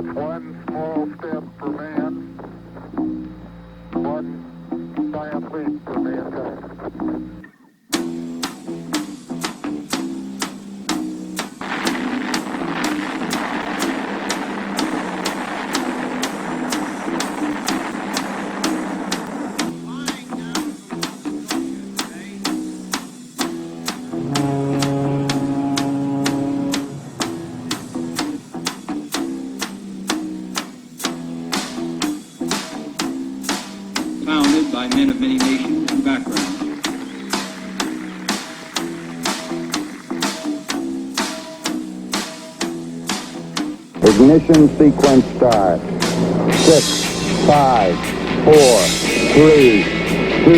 It's one small step for man, one giant leap for mankind. Founded by men of many nations and backgrounds. Ignition sequence start. 6, 5, 4, 3, 2,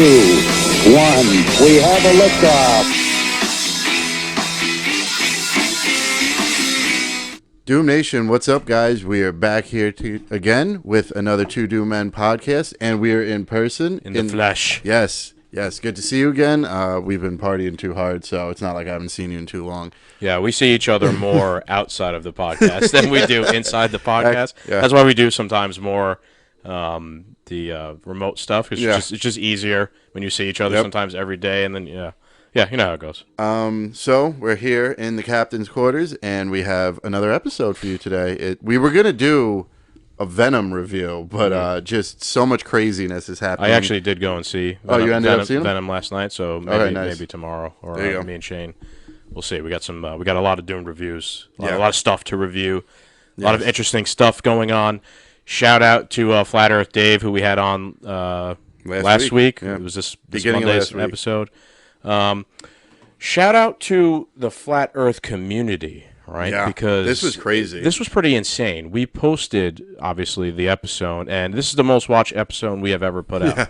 1. We have a liftoff. Doom Nation, what's up, guys? We are back here again with another Two Doom Men podcast, and we are in person. In the flesh. Yes, good to see you again. We've been partying too hard, so it's not like I haven't seen you in too long. Yeah, we see each other more outside of the podcast than we do inside the podcast. Yeah. That's why we do sometimes more the remote stuff. It's just easier when you see each other sometimes every day, and then yeah, you know how it goes. So we're here in the captain's quarters, and we have another episode for you today. We were gonna do a Venom review, but just so much craziness is happening. I actually did go and see you ended up seeing Venom last night, so maybe tomorrow or There you go. me and Shane. We'll see. We got we got a lot of Doom reviews, a Yeah. lot of stuff to review, a lot of interesting stuff going on. Shout out to Flat Earth Dave, who we had on last week. Yeah. It was this Beginning of Monday's last week. episode. Shout out to the Flat Earth community, right? Yeah, Because this was crazy. This was pretty insane. We posted, obviously, the episode, and this is the most watched episode we have ever put out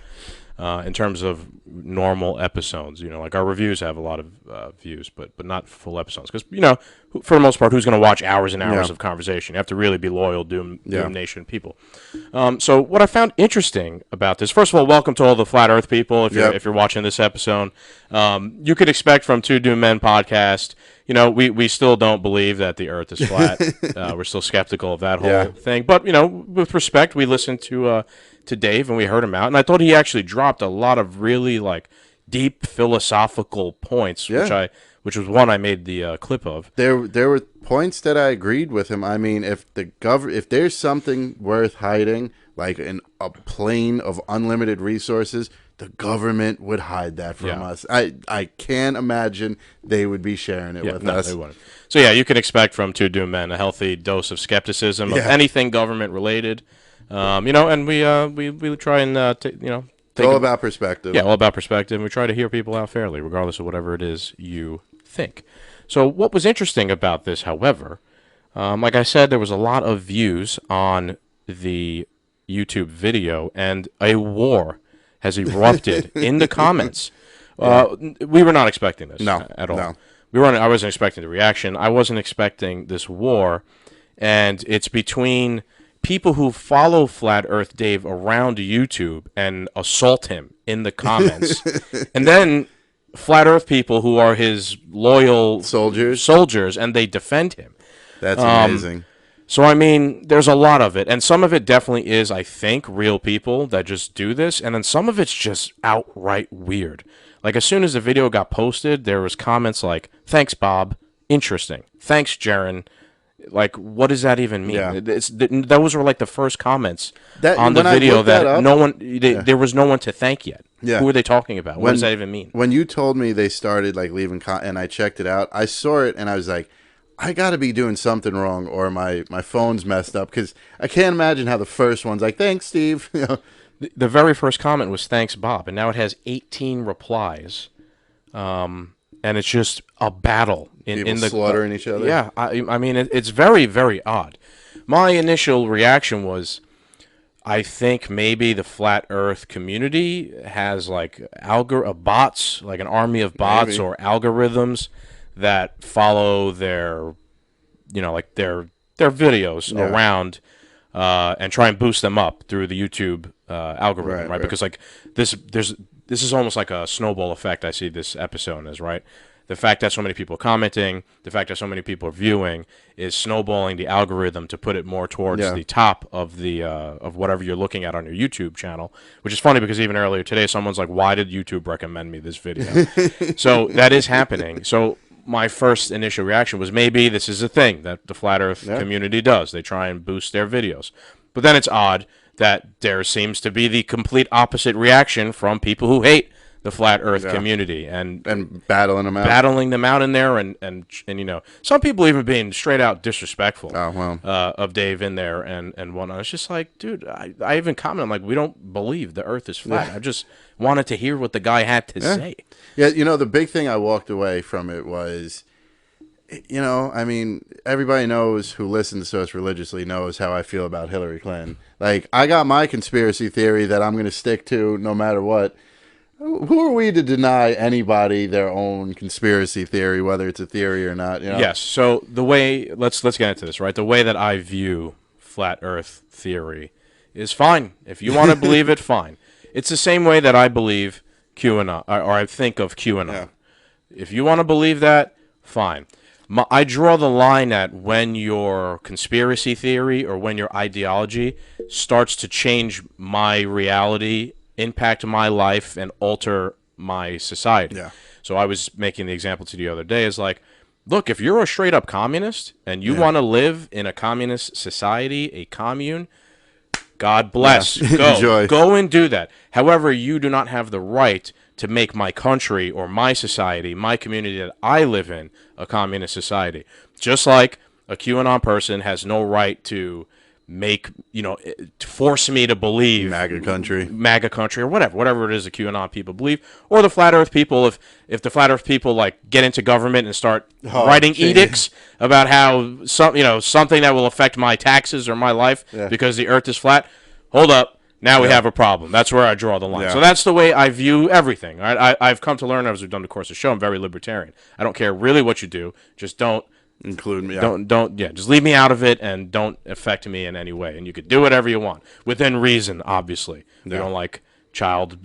in terms of normal episodes. You know, like our reviews have a lot of views, but not full episodes. Because, you know, for the most part, who's going to watch hours and hours of conversation? You have to really be loyal Doom Nation people. So what I found interesting about this, first of all, welcome to all the Flat Earth people. If you're watching this episode, you could expect from Two Doom Men podcast. You know, we still don't believe that the Earth is flat. We're still skeptical of that whole thing. But you know, with respect, we listened to Dave and we heard him out, and I thought he actually dropped a lot of really like deep philosophical points, which was one I made the clip of. There were points that I agreed with him. I mean, if there's something worth hiding, like a plane of unlimited resources, the government would hide that from us. I can't imagine they would be sharing it with us. They wouldn't. So yeah, you can expect from Two Doom Men a healthy dose of skepticism of anything government related. You know, and we try and It's all about perspective. Yeah, all about perspective. And we try to hear people out fairly, regardless of whatever it is you think. So what was interesting about this, however, like I said, there was a lot of views on the YouTube video, and a war has erupted in the comments. We were not expecting this at all. No. I wasn't expecting the reaction. I wasn't expecting this war, and it's between people who follow Flat Earth Dave around YouTube and assault him in the comments, and then Flat Earth people who are his loyal soldiers, and they defend him. That's amazing. So, I mean, there's a lot of it, and some of it definitely is, I think, real people that just do this, and then some of it's just outright weird. Like, as soon as the video got posted, there was comments like, "Thanks, Bob. Interesting. Thanks, Jaren." Like, what does that even mean? Yeah. Those were like the first comments That- on the when I video looked that that up- no one, there was no one to thank yet. Yeah. Who are they talking about? What does that even mean? When you told me they started like leaving, and I checked it out, I saw it and I was like, I got to be doing something wrong, or my phone's messed up, because I can't imagine how the first one's like, "Thanks, Steve." You know? The very first comment was "Thanks, Bob," and now it has 18 replies, and it's just a battle in the slaughtering each other. Yeah, I mean it's very, very odd. My initial reaction was, I think maybe the Flat Earth community has like bots, like an army of bots Maybe. or algorithms that follow their, like their videos around and try and boost them up through the YouTube algorithm, right? Because like this is almost like a snowball effect. I see this episode as right. the fact that so many people are commenting, the fact that so many people are viewing, is snowballing the algorithm to put it more towards the top of the of whatever you're looking at on your YouTube channel. Which is funny because even earlier today, someone's like, "Why did YouTube recommend me this video?" So that is happening. So my first initial reaction was maybe this is a thing that the Flat Earth community does. They try and boost their videos. But then it's odd that there seems to be the complete opposite reaction from people who hate the Flat Earth community and battling them out in there, and you know, some people even being straight out disrespectful of Dave in there and whatnot. It's just like, dude, I even commented, I'm like, we don't believe the Earth is flat. I just wanted to hear what the guy had to say. Yeah, you know, the big thing I walked away from it was, you know, I mean, everybody knows who listens to us religiously knows how I feel about Hillary Clinton. Like, I got my conspiracy theory that I'm going to stick to no matter what. Who are we to deny anybody their own conspiracy theory, whether it's a theory or not? You know? Yes. So the way let's get into this, right? The way that I view flat Earth theory is fine. If you want to believe it, fine. It's the same way that I believe QAnon, or I think of QAnon. Yeah. If you want to believe that, fine. I draw the line at when your conspiracy theory or when your ideology starts to change my reality, impact my life, and alter my society. Yeah. So I was making the example to the other day is like, look, if you're a straight up communist and you want to live in a communist society, a commune, God bless. Go and do that. However, you do not have the right to make my country or my society, my community that I live in, a communist society. Just like a QAnon person has no right to make, you know, to force me to believe MAGA country, or whatever it is the QAnon people believe, or the Flat Earth people. If the Flat Earth people like get into government and start writing edicts about how something that will affect my taxes or my life because the Earth is flat, hold up. Now we have a problem. That's where I draw the line. Yeah. So that's the way I view everything. Right? I've come to learn as we've done the course of the show. I'm very libertarian. I don't care really what you do. Just don't include me. Just leave me out of it and don't affect me in any way. And you could do whatever you want within reason. Obviously, we don't like child,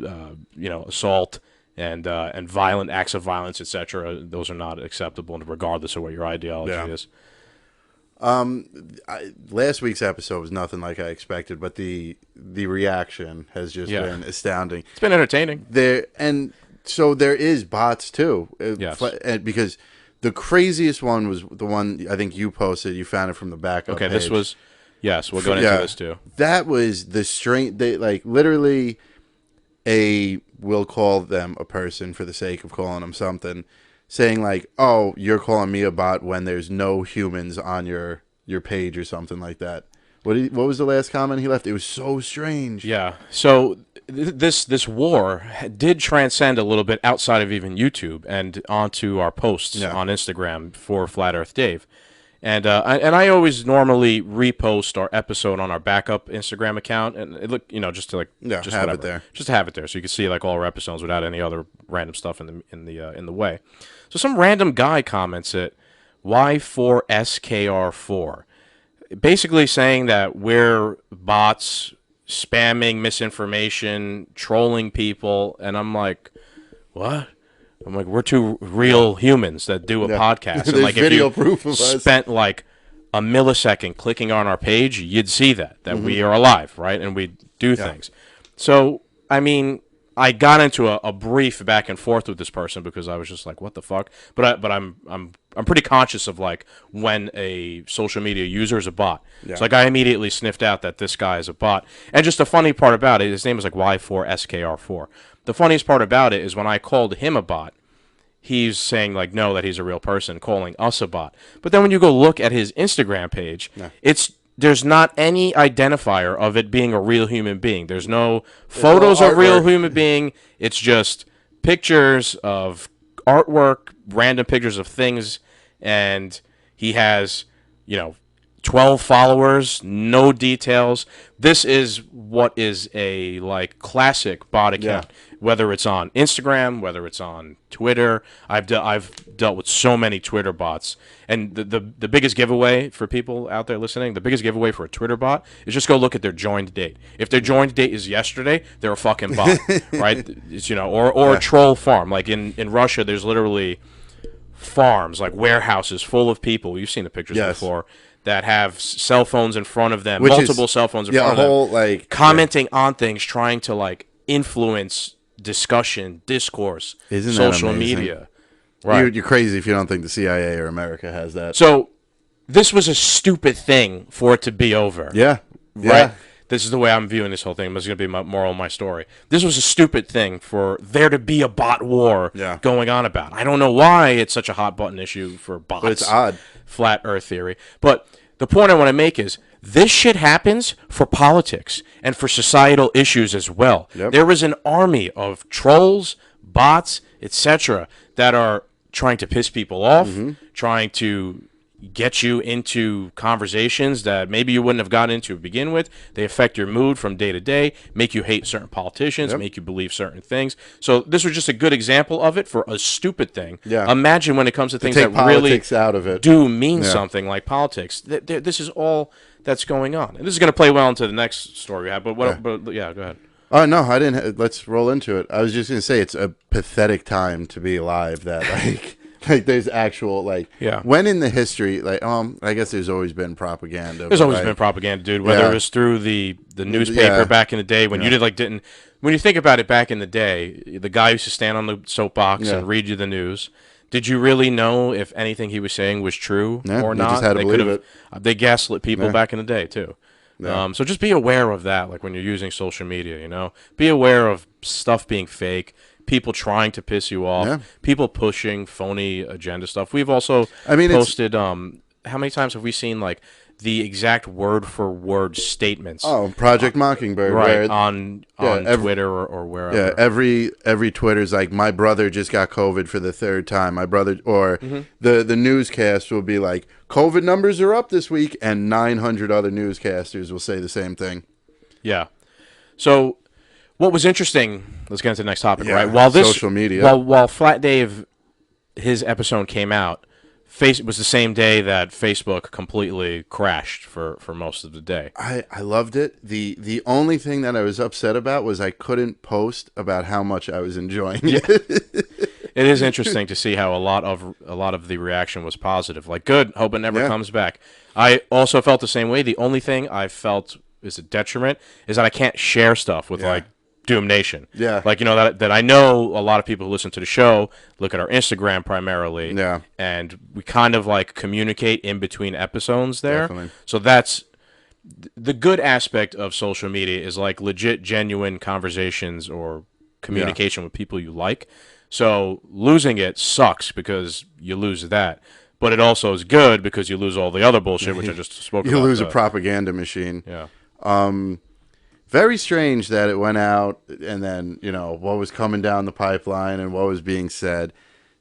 assault and violent acts of violence, etc. Those are not acceptable, regardless of what your ideology is. Last week's episode was nothing like I expected, but the reaction has just been astounding. It's been entertaining. So there is bots too. Because the craziest one was the one I think you posted. You found it from the backup page. This was, we're going into this too. That was the strange. They like literally we'll call them a person for the sake of calling them something. Saying like, oh, you're calling me a bot when there's no humans on your page or something like that. What was the last comment he left? It was so strange. Yeah. So this war did transcend a little bit outside of even YouTube and onto our posts on Instagram for Flat Earth Dave. And I always normally repost our episode on our backup Instagram account, and it look, just to just have it there, just to have it there, so you can see like all our episodes without any other random stuff in the way. So some random guy comments it, Y4SKR4, basically saying that we're bots, spamming misinformation, trolling people, and I'm like, what? I'm like, we're two real humans that do a podcast. And like, video if you proof of us. Spent like a millisecond clicking on our page, you'd see that we are alive, right? And we do things. So, I mean, I got into a brief back and forth with this person because I was just like, what the fuck? But I'm pretty conscious of like when a social media user is a bot. Yeah. So like I immediately sniffed out that this guy is a bot. And just the funny part about it, his name is like Y4SKR4. The funniest part about it is when I called him a bot, he's saying like no, that he's a real person, calling us a bot. But then when you go look at his Instagram page, there's not any identifier of it being a real human being. There's no photos of real human being. It's just pictures of artwork, random pictures of things, and he has, 12 followers, no details. This is what is a like classic bot account. Yeah. Whether it's on Instagram, whether it's on Twitter, I've dealt with so many Twitter bots. And the biggest giveaway for people out there listening, the biggest giveaway for a Twitter bot is just go look at their joined date. If their joined date is yesterday, they're a fucking bot, right? It's, or a troll farm. Like in Russia, there's literally farms, like warehouses full of people. You've seen the pictures Yes. before that have cell phones in front of them, Which is- multiple cell phones in yeah, front a of whole them, like commenting on things, trying to like influence discussion, discourse, Isn't that social amazing? media. Right. You're crazy if you don't think the CIA or America has that. So this was a stupid thing for it to be over. Yeah. Yeah. Right? This is the way I'm viewing this whole thing. This is going to be my moral of my story. This was a stupid thing for there to be a bot war Yeah. going on about. I don't know why it's such a hot button issue for bots. But it's odd. Flat Earth theory. But the point I want to make is this shit happens for politics and for societal issues as well. Yep. There is an army of trolls, bots, etc. that are trying to piss people off, trying to get you into conversations that maybe you wouldn't have gotten into to begin with. They affect your mood from day to day, make you hate certain politicians, make you believe certain things. So this was just a good example of it for a stupid thing. Yeah. Imagine when it comes to things Take that really politics out of it. do mean Yeah. something like politics. This is all that's going on. And this is going to play well into the next story we have. But yeah, go ahead. Oh no, I didn't. Let's roll into it. I was just gonna say it's a pathetic time to be alive. That like there's actual like Yeah. When in the history I guess there's always been propaganda. There's but, always like, been propaganda, dude. Whether Yeah. it was through the newspaper Yeah. back in the day when you didn't. When you think about it, back in the day, the guy used to stand on the soapbox Yeah. and read you the news. Did you really know if anything he was saying was true Yeah, or you not? just had to believe could've- They gaslit people Yeah. back in the day too. Yeah. So just be aware of that, like when you're using social media. You know, be aware of stuff being fake. People trying to piss you off, Yeah. people pushing phony agenda stuff. We've also I mean, it's- posted. How many times have we seen like the exact word for word statements? Oh, Project Mockingbird, right where- on Twitter or wherever. Yeah, every Twitter's like, my brother just got COVID for the third time. My brother, or the newscast will be like, COVID numbers are up this week, and 900 other newscasters will say the same thing. Yeah. So, what was interesting? Let's get into the next topic. Yeah, Right. While social media. While Flat Dave, his episode came out, it was the same day that Facebook completely crashed for most of the day. I loved it. The only thing that I was upset about was I couldn't post about how much I was enjoying it. It is interesting to see how a lot of the reaction was positive. Like, good, hope it never Yeah. comes back. I also felt the same way. The only thing I felt is a detriment is that I can't share stuff with like Doom Nation. Yeah. Like, you know, that I know a lot of people who listen to the show look at our Instagram primarily. Yeah. And we kind of like communicate in between episodes there. Definitely. So that's the good aspect of social media is like legit, genuine conversations or communication with people you like. So losing it sucks because you lose that. But it also is good because you lose all the other bullshit, which I just spoke about. You lose a propaganda machine. Yeah. Very strange that it went out, and then what was coming down the pipeline and what was being said.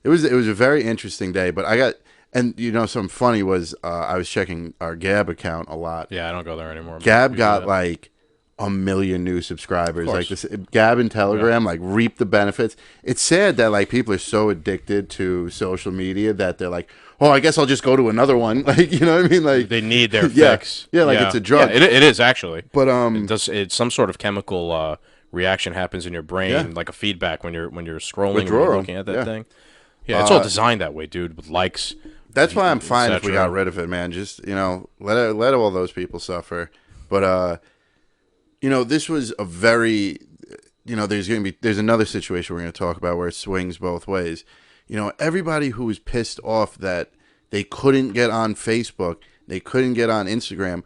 It was a very interesting day. But I got, and something funny was I was checking our Gab account a lot. Yeah, I don't go there anymore. Gab We do got that. like 1 million new subscribers. Of Like course. this, Gab and Telegram like reap the benefits. It's sad that like people are so addicted to social media that they're like, oh, I guess I'll just go to another one. Like, you know what I mean? Like They need their Yeah. fix. Yeah, like it's a drug. Yeah, it is actually. But It's some sort of chemical reaction happens in your brain, Yeah. like a feedback when you're scrolling, when Withdrawal. you're looking at that Yeah. thing. Yeah, it's all designed that way, dude, with likes. that's why I'm fine if we cetera. got rid of it, man. Just let all those people suffer. But this was a very there's another situation we're going to talk about where it swings both ways. Everybody who was pissed off that they couldn't get on Facebook, they couldn't get on Instagram.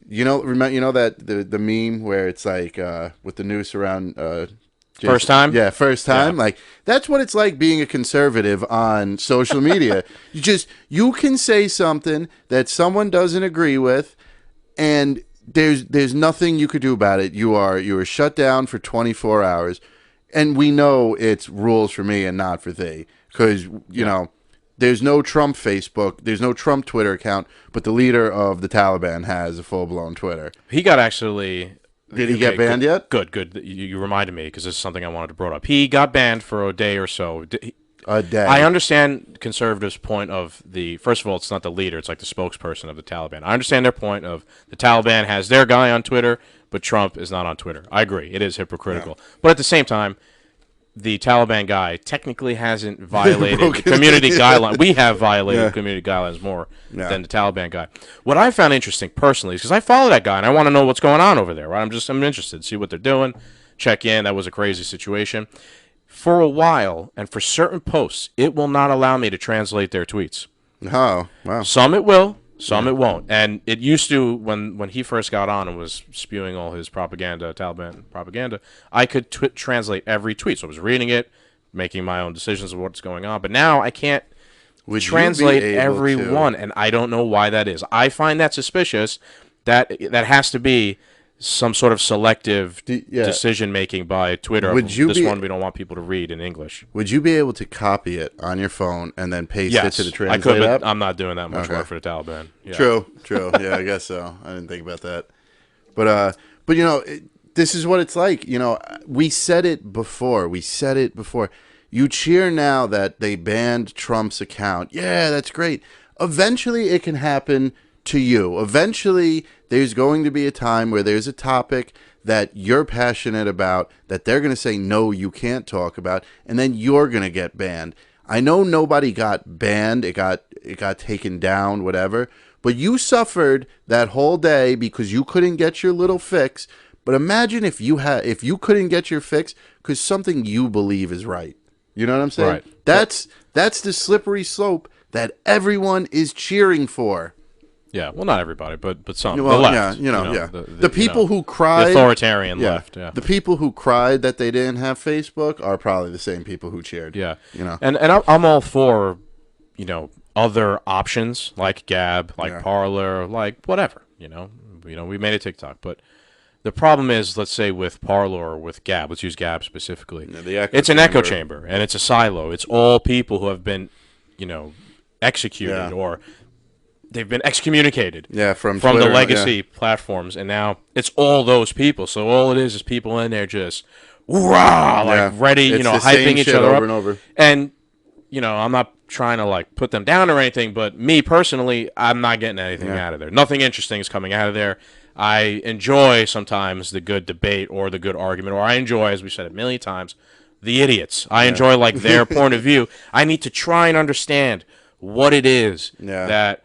Remember that the meme where it's like with the noose around Jason- First time? Yeah, first time. Yeah. Like that's what it's like being a conservative on social media. You can say something that someone doesn't agree with, and there's nothing you could do about it. You are shut down for 24 hours, and we know it's rules for me and not for thee, because there's no Trump Facebook, there's no Trump Twitter account, but the leader of the Taliban has a full-blown Twitter. He got actually. Did he get banned yet? Good. You reminded me because this is something I wanted to bring up. He got banned for a day or so. A day. I understand conservatives' point of first of all, it's not the leader, it's like the spokesperson of the Taliban. I understand their point of the Taliban has their guy on Twitter, but Trump is not on Twitter. I agree. It is hypocritical. But at the same time, the Taliban guy technically hasn't violated the Broken community it. guidelines. We have violated Yeah. community guidelines more Yeah. than the Taliban guy. What I found interesting personally is because I follow that guy and I want to know what's going on over there. Right? I'm interested, see what they're doing, check in. That was a crazy situation. For a while, and for certain posts, it will not allow me to translate their tweets. Oh, wow. Some it will, some it won't. And it used to, when he first got on and was spewing all his propaganda, Taliban propaganda, I could translate every tweet. So I was reading it, making my own decisions of what's going on. But now I can't Would you be translate able every to- one, and I don't know why that is. I find that suspicious. That has to be some sort of selective yeah. decision making by Twitter. Would you this be- one we don't want people to read in English. Would you be able to copy it on your phone and then paste Yes, it to the I translate could, but app? I'm not doing that much Okay. work for the Taliban. Yeah. True. Yeah, I guess so. I didn't think about that. But you know, this is what it's like. You know, we said it before. You cheer now that they banned Trump's account. Yeah, that's great. Eventually, it can happen to you. Eventually, there's going to be a time where there's a topic that you're passionate about that they're going to say, no, you can't talk about, and then you're going to get banned. I know nobody got banned. It got taken down, whatever. But you suffered that whole day because you couldn't get your little fix. But imagine if you couldn't get your fix because something you believe is right. You know what I'm saying? Right. That's the slippery slope that everyone is cheering for. Yeah, well, not everybody, but some. Well, the left, yeah, you know, yeah. The The people who cried, the authoritarian yeah, left, yeah. the people who cried that they didn't have Facebook are probably the same people who cheered. Yeah, you know, and I'm all for, other options like Gab, like Yeah. Parler, like whatever. You know, we made a TikTok, but the problem is, let's say with Parler or with Gab, let's use Gab specifically. Yeah, the echo it's an echo chamber. chamber, and it's a silo. It's all people who have been, executed Yeah. or they've been excommunicated. Yeah, from the Twitter, legacy yeah. platforms, and now it's all those people. So all it is people in there just hoorah, Yeah. ready, It's the same hyping each shit other over up. and over. And I'm not trying to put them down or anything, but me personally, I'm not getting anything out of there. Nothing interesting is coming out of there. I enjoy sometimes the good debate or the good argument, or I enjoy, as we said a million times, the idiots. I enjoy their point of view. I need to try and understand what it is that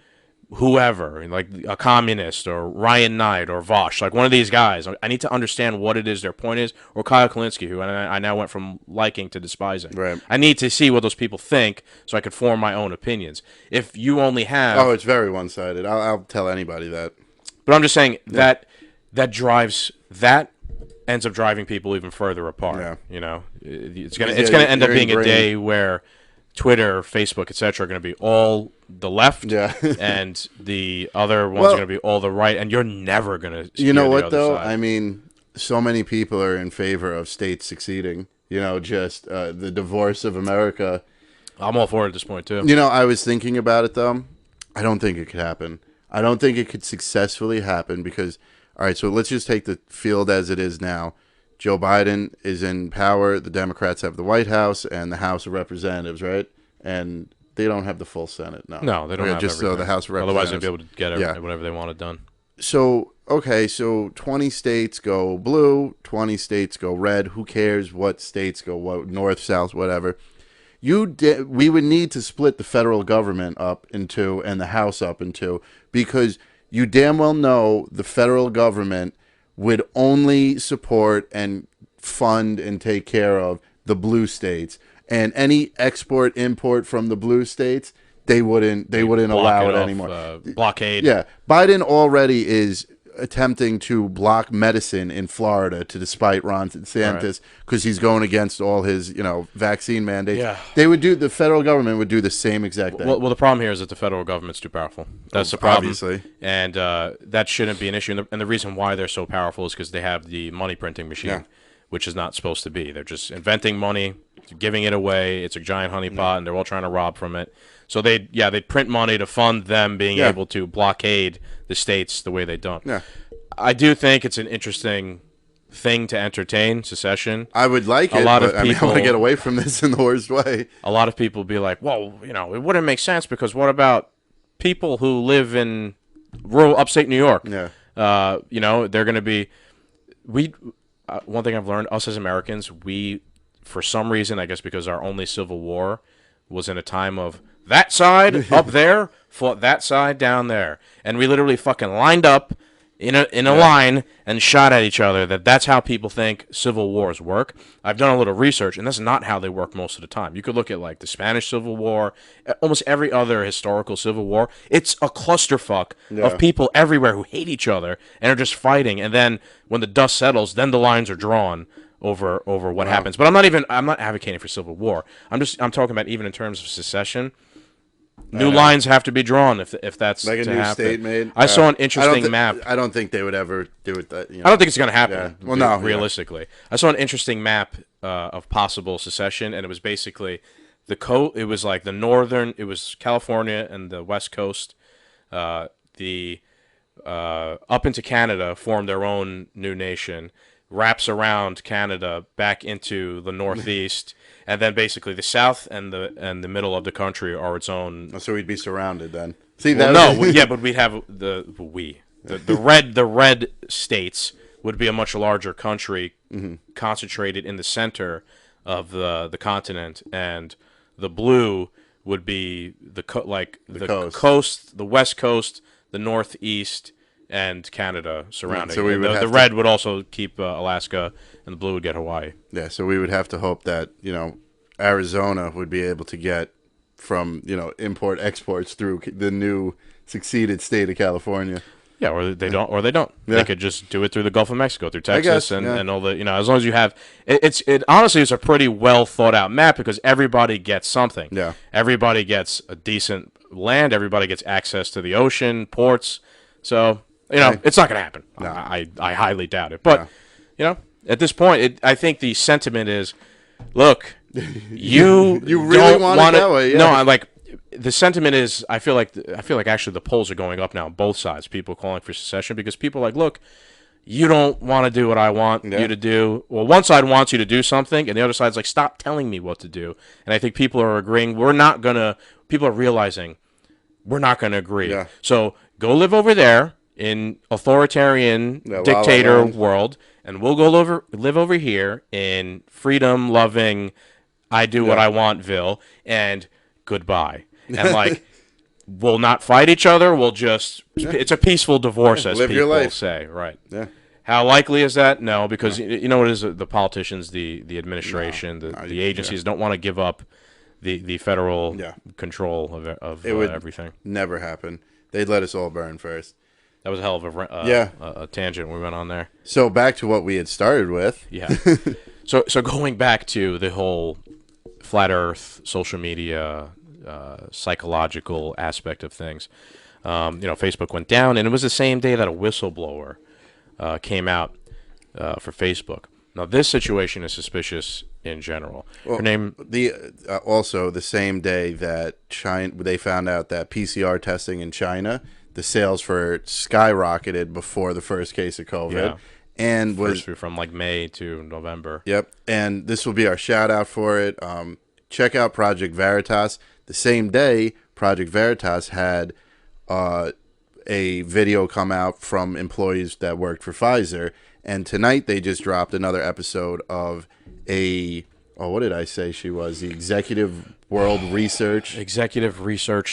whoever, like a communist or Ryan Knight or Vosh, like one of these guys, I need to understand what it is their point is, or Kyle Kalinske, who I now went from liking to despising. Right. I need to see what those people think so I could form my own opinions. If you only have... Oh, it's very one-sided. I'll tell anybody that. But I'm just saying that ends up driving people even further apart. Yeah. It's gonna Yeah, end up you're being a ingrained. day where Twitter, Facebook, etc. are going to be all the left, Yeah. and the other ones Well- are going to be all the right, and you're never going to. You know what, though? I mean, so many people are in favor of states succeeding. Just the divorce of America. I'm all for it at this point too. I was thinking about it, though. I don't think it could happen. I don't think it could successfully happen because, all right, so let's just take the field as it is now. Joe Biden is in power. The Democrats have the White House and the House of Representatives, right? And they don't have the full Senate. No, they don't have just everything. so the House of Otherwise, Representatives. they'd be able to get Yeah. whatever they wanted done. So, okay, so 20 states go blue, 20 states go red. Who cares what states go what, north, south, whatever. We would need to split the federal government up in two and the House up in two because you damn well know the federal government would only support and fund and take care of the blue states. And any export import from the blue states, they wouldn't allow it anymore. Blockade. Yeah, Biden already is attempting to block medicine in Florida to despite Ron DeSantis because he's going against all his vaccine mandates. Yeah. The federal government would do the same exact thing. Well, the problem here is that the federal government's too powerful. That's the problem. Obviously. And that shouldn't be an issue. And the reason why they're so powerful is because they have the money printing machine, which is not supposed to be. They're just inventing money, giving it away. It's a giant honeypot, and they're all trying to rob from it. So they print money to fund them being able to blockade the states the way they don't. Yeah. I do think it's an interesting thing to entertain, secession. I would like it, lot of but I want people- to get away from this in the worst way. A lot of people be like, well, it wouldn't make sense because what about people who live in rural upstate New York? Yeah. They're going to be one thing I've learned, us as Americans, we for some reason, I guess because our only civil war was in a time of that side up there fought that side down there, and we literally fucking lined up in a line and shot at each other. That's how people think civil wars work. I've done a little research, and that's not how they work most of the time. You could look at like the Spanish Civil War, almost every other historical civil war. It's a clusterfuck of people everywhere who hate each other and are just fighting. And then when the dust settles, then the lines are drawn over what happens. But I'm not advocating for civil war. I'm talking about even in terms of secession. New lines have to be drawn if that's like a to new happen. state made. I saw an interesting map. I don't think they would ever do it. That, I don't think it's going to happen. Yeah. Well, no, realistically, I saw an interesting map of possible secession, and it was basically It was like the northern. It was California and the West Coast. Up into Canada formed their own new nation. Wraps around Canada back into the Northeast. And then basically the South and the middle of the country are its own. So we'd be surrounded then. See well, that? No, yeah, but we'd have the red states would be a much larger country concentrated in the center of the continent, and the blue would be the coast, the West Coast, the Northeast, and Canada surrounding. So the red would also keep Alaska, and the blue would get Hawaii. Yeah, so we would have to hope that, Arizona would be able to get from, import exports through the new succeeded state of California. Yeah, or they don't. Yeah. They could just do it through the Gulf of Mexico, through Texas, guess, and all the, as long as you have, it honestly is a pretty well thought out map because everybody gets something. Yeah. Everybody gets a decent land. Everybody gets access to the ocean, ports. So, it's not going to happen. No. I highly doubt it. But, at this point, I think the sentiment is, look, you really want it that way, yeah. No, I'm like, the sentiment is, I feel like actually the polls are going up now on both sides. People calling for secession because people are like, look, you don't want to do what I want you to do. Well, one side wants you to do something, and the other side's like, stop telling me what to do. And I think people are agreeing. People are realizing we're not going to agree. Yeah. So go live over there in authoritarian dictator world, and we'll go live over here in freedom-loving, I do what I want-ville, and goodbye. And like, we'll not fight each other. We'll just it's a peaceful divorce, as live your people life. say. Right. Yeah. How likely is that? No, because you know what it is, the politicians, the administration, the agencies don't want to give up the federal control of everything. Never happen. They'd let us all burn first. That was a hell of a tangent we went on there. So back to what we had started with. Yeah. So going back to the whole flat Earth, social media, psychological aspect of things. Facebook went down, and it was the same day that a whistleblower came out for Facebook. Now, this situation is suspicious in general. Well, her name, also the same day that they found out that PCR testing in China, the sales for it skyrocketed before the first case of COVID, and was from like May to November. Yep, and this will be our shout out for it. Check out Project Veritas. The same day, Project Veritas had a video come out from employees that worked for Pfizer, and tonight they just dropped another episode of what did I say she was? The Executive Research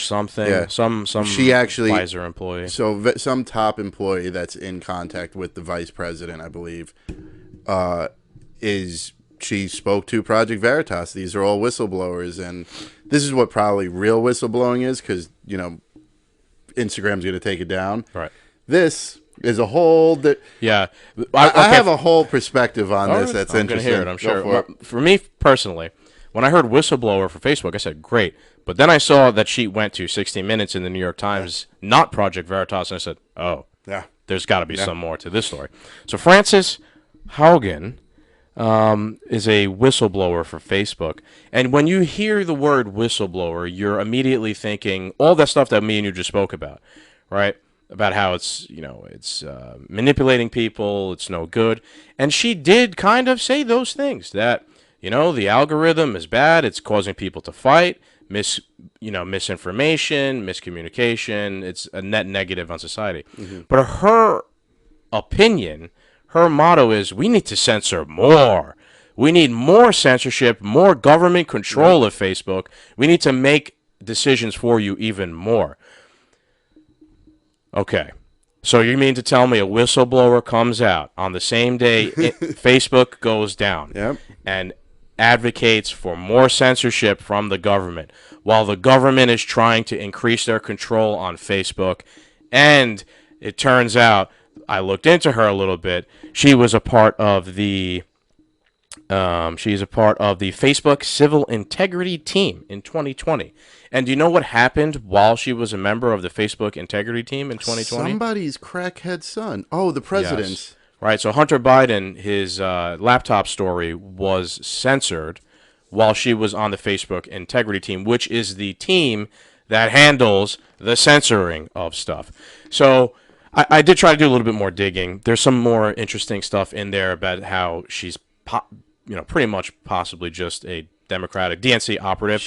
something. Yeah. Some she actually Pfizer employee. So some top employee that's in contact with the vice president, I believe, she spoke to Project Veritas. These are all whistleblowers, and this is what probably real whistleblowing is, because Instagram's going to take it down. Right. This is a whole. I have a whole perspective on this. That's interesting. I'm sure. For me personally, when I heard whistleblower for Facebook, I said great, but then I saw that she went to 60 Minutes in the New York Times, not Project Veritas, and I said, oh, there's got to be some more to this story. So Frances Haugen is a whistleblower for Facebook. And when you hear the word whistleblower, you're immediately thinking all that stuff that me and you just spoke about, right? About how it's manipulating people, it's no good. And she did kind of say those things, that, the algorithm is bad, it's causing people to fight, misinformation, miscommunication, it's a net negative on society. Mm-hmm. But her opinion, her motto is, we need to censor more. We need more censorship, more government control of Facebook. We need to make decisions for you even more. Okay. So you mean to tell me a whistleblower comes out on the same day Facebook goes down and advocates for more censorship from the government while the government is trying to increase their control on Facebook? And it turns out, I looked into her a little bit, she was a part of the she's a part of the Facebook Civil Integrity Team in 2020. And do you know what happened while she was a member of the Facebook Integrity Team in 2020? Somebody's crackhead son. Oh, the president's. Yes. Right, so Hunter Biden, his laptop story was censored while she was on the Facebook Integrity Team, which is the team that handles the censoring of stuff. So I did try to do a little bit more digging. There's some more interesting stuff in there about how she's pretty much possibly just a Democratic DNC operative.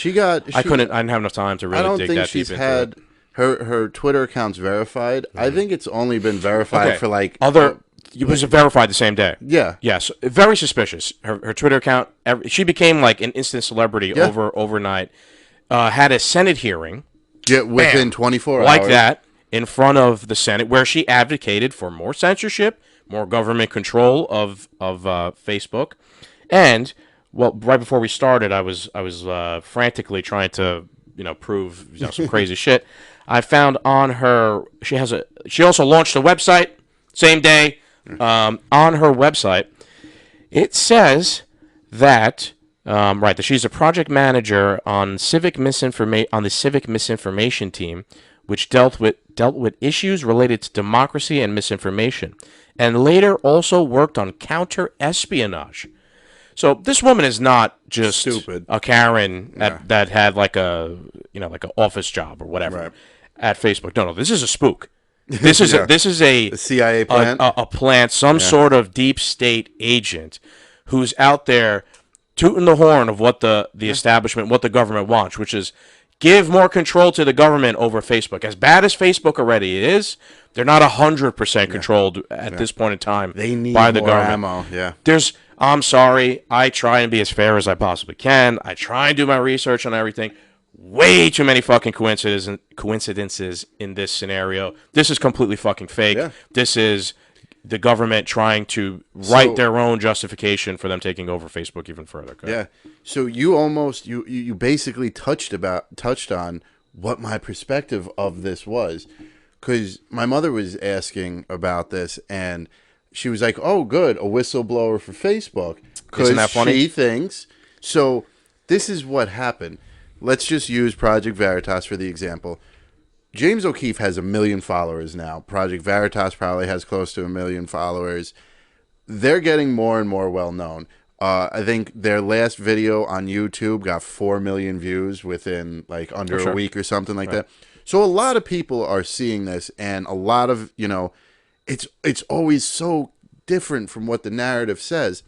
I didn't have enough time to really dig that deep into it. I don't think she's had her Twitter account's verified. I think it's only been verified for like it was verified the same day. Yeah. Yes. Very suspicious. Her Twitter account. She became like an instant celebrity overnight. Had a Senate hearing. Yeah, within 24 hours. Like that, in front of the Senate, where she advocated for more censorship, more government control of Facebook, and right before we started, I was frantically trying to prove some crazy shit. I found on her she also launched a website same day. On her website, it says that that she's a project manager on the civic misinformation team, which dealt with issues related to democracy and misinformation, and later also worked on counter-espionage. So this woman is not just stupid, a Karen that had like a like an office job or whatever at Facebook. No, this is a spook. This is a CIA plant, a plant, some sort of deep state agent who's out there tooting the horn of what the establishment, what the government wants, which is give more control to the government over Facebook. As bad as Facebook already is, they're not 100% controlled at this point in time. They need by the more government. ammo. Yeah. I'm sorry. I try and be as fair as I possibly can. I try and do my research on everything. Way too many fucking coincidences in this scenario. This is completely fucking fake. Yeah. This is the government trying to write their own justification for them taking over Facebook even further. Yeah. So you basically touched on what my perspective of this was, because my mother was asking about this and she was like, "Oh, good, a whistleblower for Facebook." Isn't that funny? She thinks so. This is what happened. Let's just use Project Veritas for the example. James O'Keefe has 1 million followers now. Project Veritas probably has close to 1 million followers. They're getting more and more well-known. I think their last video on YouTube got 4 million views within like under a week or something like that. So a lot of people are seeing this, and a lot of, it's always so different from what the narrative says.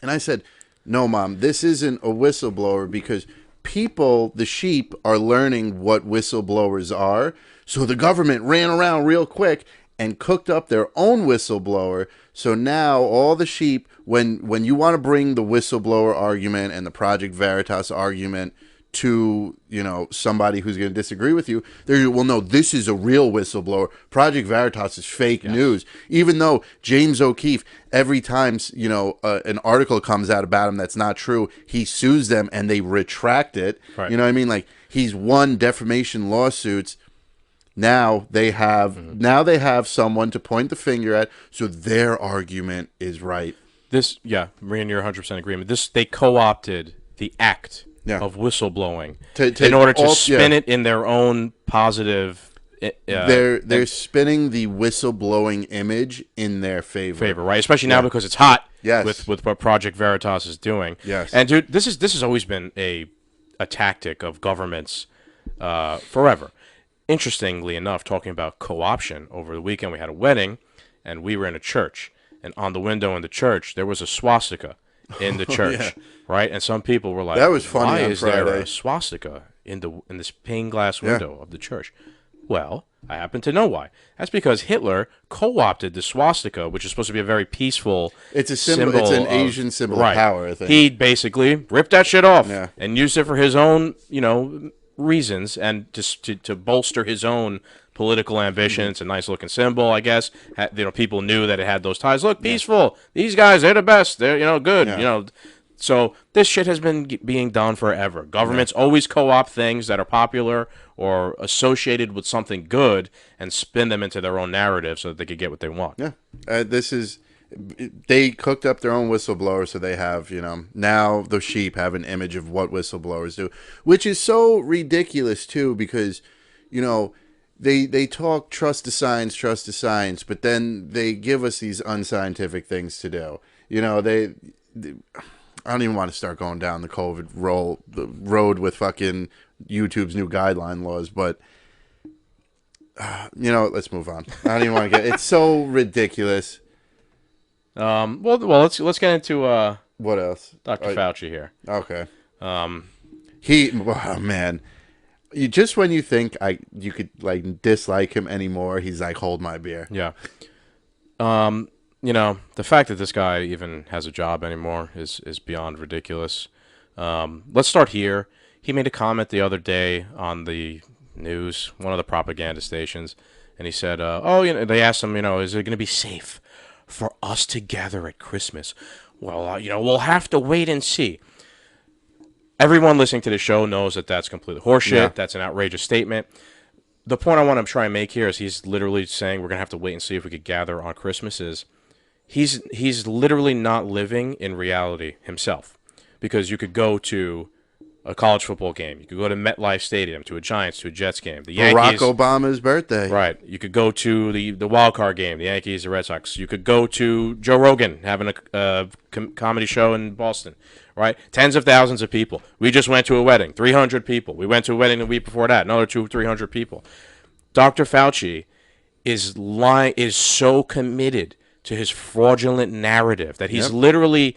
And I said, no, Mom, this isn't a whistleblower, because people, the sheep, are learning what whistleblowers are. So the government ran around real quick and cooked up their own whistleblower. So now all the sheep, when you want to bring the whistleblower argument and the Project Veritas argument to somebody who's going to disagree with you, they're, well, no, this is a real whistleblower. Project Veritas is fake news. Even though James O'Keefe, every time an article comes out about him that's not true, he sues them and they retract it. Right. You know what I mean? Like, he's won defamation lawsuits. Now they have someone to point the finger at, so their argument is right. Maria, you're 100% agreement. They co-opted the act of whistleblowing to in order to spin it in their own positive. They're spinning the whistleblowing image in their favor, right? Especially now because it's hot. Yes. With what Project Veritas is doing. Yes. And dude, this has always been a tactic of governments forever. Interestingly enough, talking about co-option, over the weekend we had a wedding, and we were in a church, and on the window in the church there was a swastika in the church, right? And some people were like, "That was funny why on is Friday. there a swastika in this pane glass window of the church?" Well, I happen to know why. That's because Hitler co-opted the swastika, which is supposed to be a very peaceful It's a symbol. It's an Asian symbol of power, I think. He basically ripped that shit off Yeah. and used it for his own, reasons and just to bolster his own political ambition. It's a nice looking symbol, I guess. People knew that it had those ties. Look, peaceful. These guys, they're the best. They're, good. Yeah. So this shit has been being done forever. Governments always co-opt things that are popular or associated with something good and spin them into their own narrative so that they could get what they want. Yeah. They cooked up their own whistleblower, so they have, now the sheep have an image of what whistleblowers do, which is so ridiculous, too, because, they talk trust the science, but then they give us these unscientific things to do. I don't even want to start going down the COVID road with fucking YouTube's new guideline laws, but let's move on. I don't even want to it's so ridiculous. Well, let's get into what else? Dr. Fauci here. Okay. Man, just when you think you could dislike him anymore, he's like, hold my beer. Yeah. The fact that this guy even has a job anymore is beyond ridiculous. Let's start here. He made a comment the other day on the news, one of the propaganda stations, and he said, they asked him, is it going to be safe for us to gather at Christmas? Well, we'll have to wait and see. Everyone listening to the show knows that that's completely horseshit. Yeah. That's an outrageous statement. The point I want to try and make here is he's literally saying we're going to have to wait and see if we could gather on Christmas. He's literally not living in reality himself, because you could go to a college football game, you could go to MetLife Stadium, to a Giants, to a Jets game, the Yankees, Barack Obama's birthday, right? You could go to the wild card game, the Yankees, the Red Sox. You could go to Joe Rogan having a comedy show in Boston, right? Tens of thousands of people. We just went to a wedding, 300 people. We went to a wedding the week before that, another 200-300 people. Dr. Fauci is so committed to his fraudulent narrative that he's literally,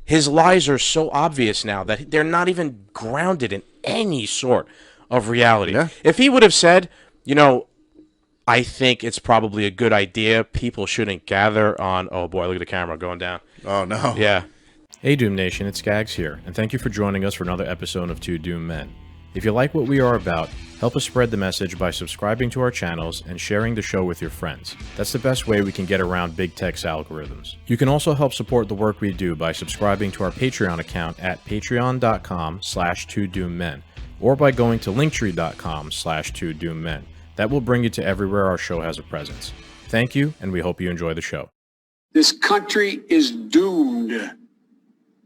his lies are so obvious now that they're not even grounded in any sort of reality. Yeah. If he would have said, I think it's probably a good idea, people shouldn't gather on, oh boy, look at the camera going down. Oh no. Yeah. Hey Doom Nation, it's Gags here, and thank you for joining us for another episode of Two Doom Men. If you like what we are about, help us spread the message by subscribing to our channels and sharing the show with your friends. That's the best way we can get around big tech's algorithms. You can also help support the work we do by subscribing to our Patreon account at patreon.com/2doommen or by going to linktree.com/2doommen. That will bring you to everywhere our show has a presence. Thank you, and we hope you enjoy the show. This country is doomed.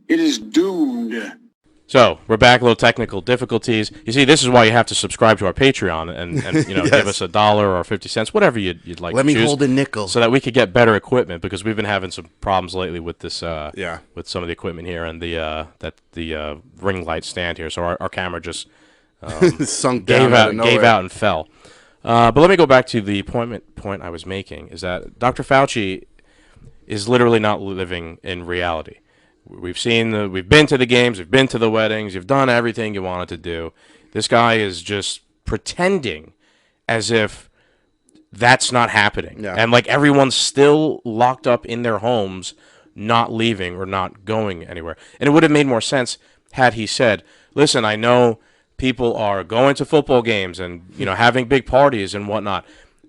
It is doomed. So, we're back, little technical difficulties. You see, this is why you have to subscribe to our Patreon and yes. Give us $1 or 50 cents, whatever you'd like. Let me hold a nickel. So that we could get better equipment, because we've been having some problems lately with this, with some of the equipment here and the ring light stand here. So our camera just sunk down, gave out and fell. But let me go back to the point I was making, is that Dr. Fauci is literally not living in reality. We've been to the games, we've been to the weddings, you've done everything you wanted to do. This guy is just pretending as if that's not happening. Yeah. And like everyone's still locked up in their homes, not leaving or not going anywhere. And it would have made more sense had he said, listen, I know people are going to football games and, having big parties and whatnot.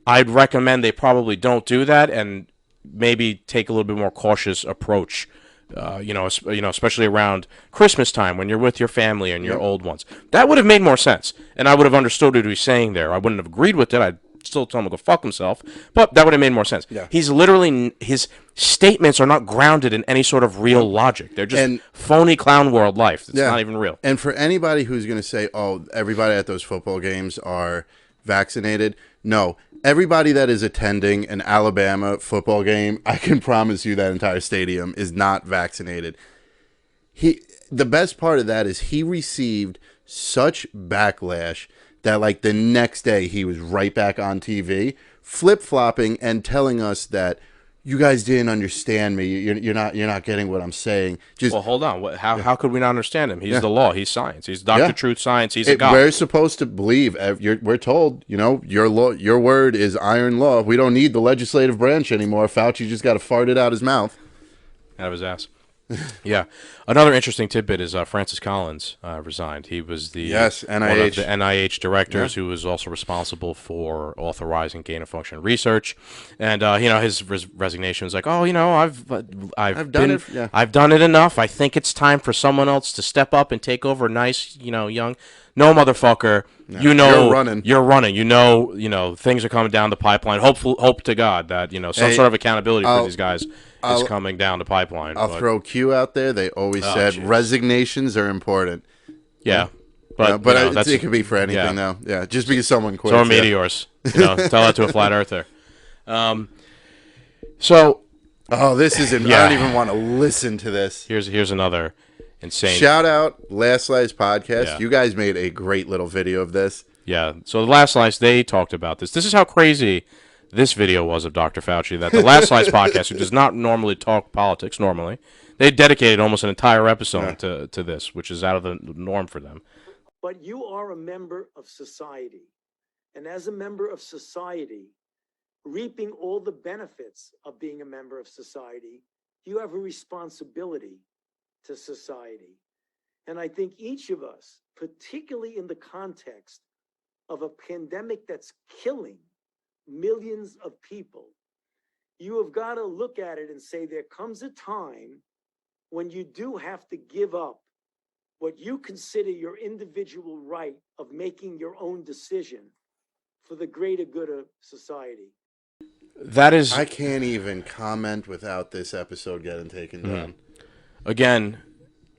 I'd recommend they probably don't do that and maybe take a little bit more cautious approach. Especially around Christmas time when you're with your family and your old ones. That would have made more sense, and I would have understood what he was saying there. I wouldn't have agreed with it. I'd still tell him to go fuck himself, but that would have made more sense. Yeah. He's literally, his statements are not grounded in any sort of real logic. They're just phony clown world life. It's not even real. And for anybody who's going to say, oh, everybody at those football games are vaccinated, no. Everybody that is attending an Alabama football game, I can promise you that entire stadium is not vaccinated. The best part of that is he received such backlash that like the next day he was right back on TV, flip-flopping and telling us that, you guys didn't understand me. You're not getting what I'm saying. Just Well, hold on. How could we not understand him? He's the law. He's science. He's Dr. Truth Science. He's a god. We're supposed to believe. We're told, your law, your word is iron law. We don't need the legislative branch anymore. Fauci just got to fart it out his mouth. Out of his ass. Yeah. Another interesting tidbit is Francis Collins resigned. He was the one of the NIH directors who was also responsible for authorizing gain-of-function research. And his resignation was like, I've done it. Yeah. I've done it enough. I think it's time for someone else to step up and take over. Nice, young. No, motherfucker. No, you're running. You're running. Things are coming down the pipeline. Hope to God that some sort of accountability for these guys is coming down the pipeline. I'll throw Q out there. They always said resignations are important. Yeah. But it could be for anything though. Yeah, just because someone quits. So are meteors. Tell that to a flat earther. So. Oh, this isn't. I don't even want to listen to this. Here's another insane. Shout out Last Slice Podcast. Yeah. You guys made a great little video of this. Yeah. So the Last Slice, they talked about this. This is how crazy this video was of Dr. Fauci, that the Last Slice Podcast, who does not normally talk politics normally, they dedicated almost an entire episode to this, which is out of the norm for them. But you are a member of society. And as a member of society, reaping all the benefits of being a member of society, you have a responsibility to society. And I think each of us, particularly in the context of a pandemic that's killing millions of people, you have got to look at it and say there comes a time when you do have to give up what you consider your individual right of making your own decision for the greater good of society. I can't even comment without this episode getting taken down. Again,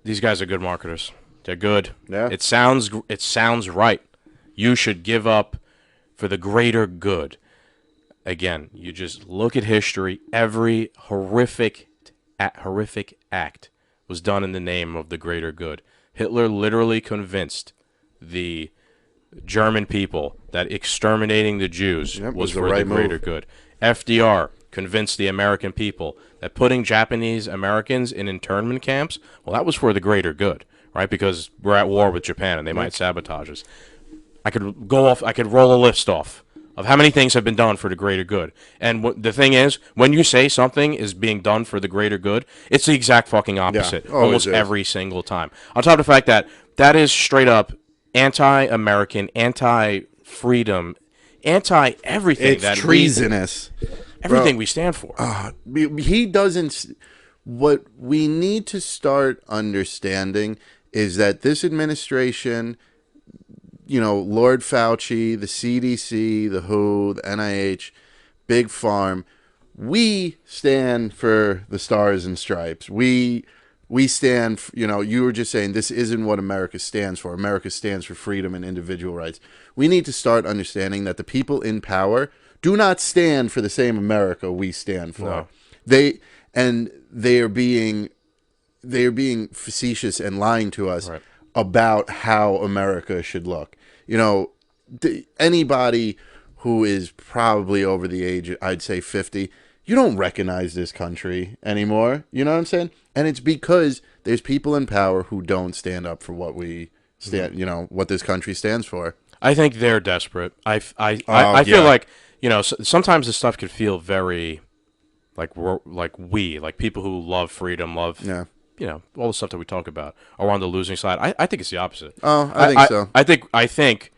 these guys are good marketers. They're good. Yeah. It sounds right. You should give up for the greater good. Again, you just look at history. Every horrific act was done in the name of the greater good. Hitler literally convinced the German people that exterminating the Jews was for the greater good. FDR convinced the American people that putting Japanese Americans in internment camps, well, that was for the greater good, right? Because we're at war with Japan and they might sabotage us. I could roll a list off of how many things have been done for the greater good. And the thing is, when you say something is being done for the greater good, it's the exact fucking opposite almost every single time. On top of the fact that is straight up anti-American, anti-freedom, anti-everything. It's treasonous. Everything we stand for. He doesn't... What we need to start understanding is that this administration... Lord Fauci, the CDC, the WHO, the NIH, Big Farm, we stand for the stars and stripes. We stand, you were just saying this isn't what America stands for. America stands for freedom and individual rights. We need to start understanding that the people in power do not stand for the same America we stand for. No. They are being facetious and lying to us about how America should look. Anybody who is probably over the age, I'd say 50, you don't recognize this country anymore. You know what I'm saying? And it's because there's people in power who don't stand up for what we stand, what this country stands for. I think they're desperate. I feel like, sometimes this stuff could feel very like people who love freedom, love all the stuff that we talk about are on the losing side. I think it's the opposite. Oh, I think so. I think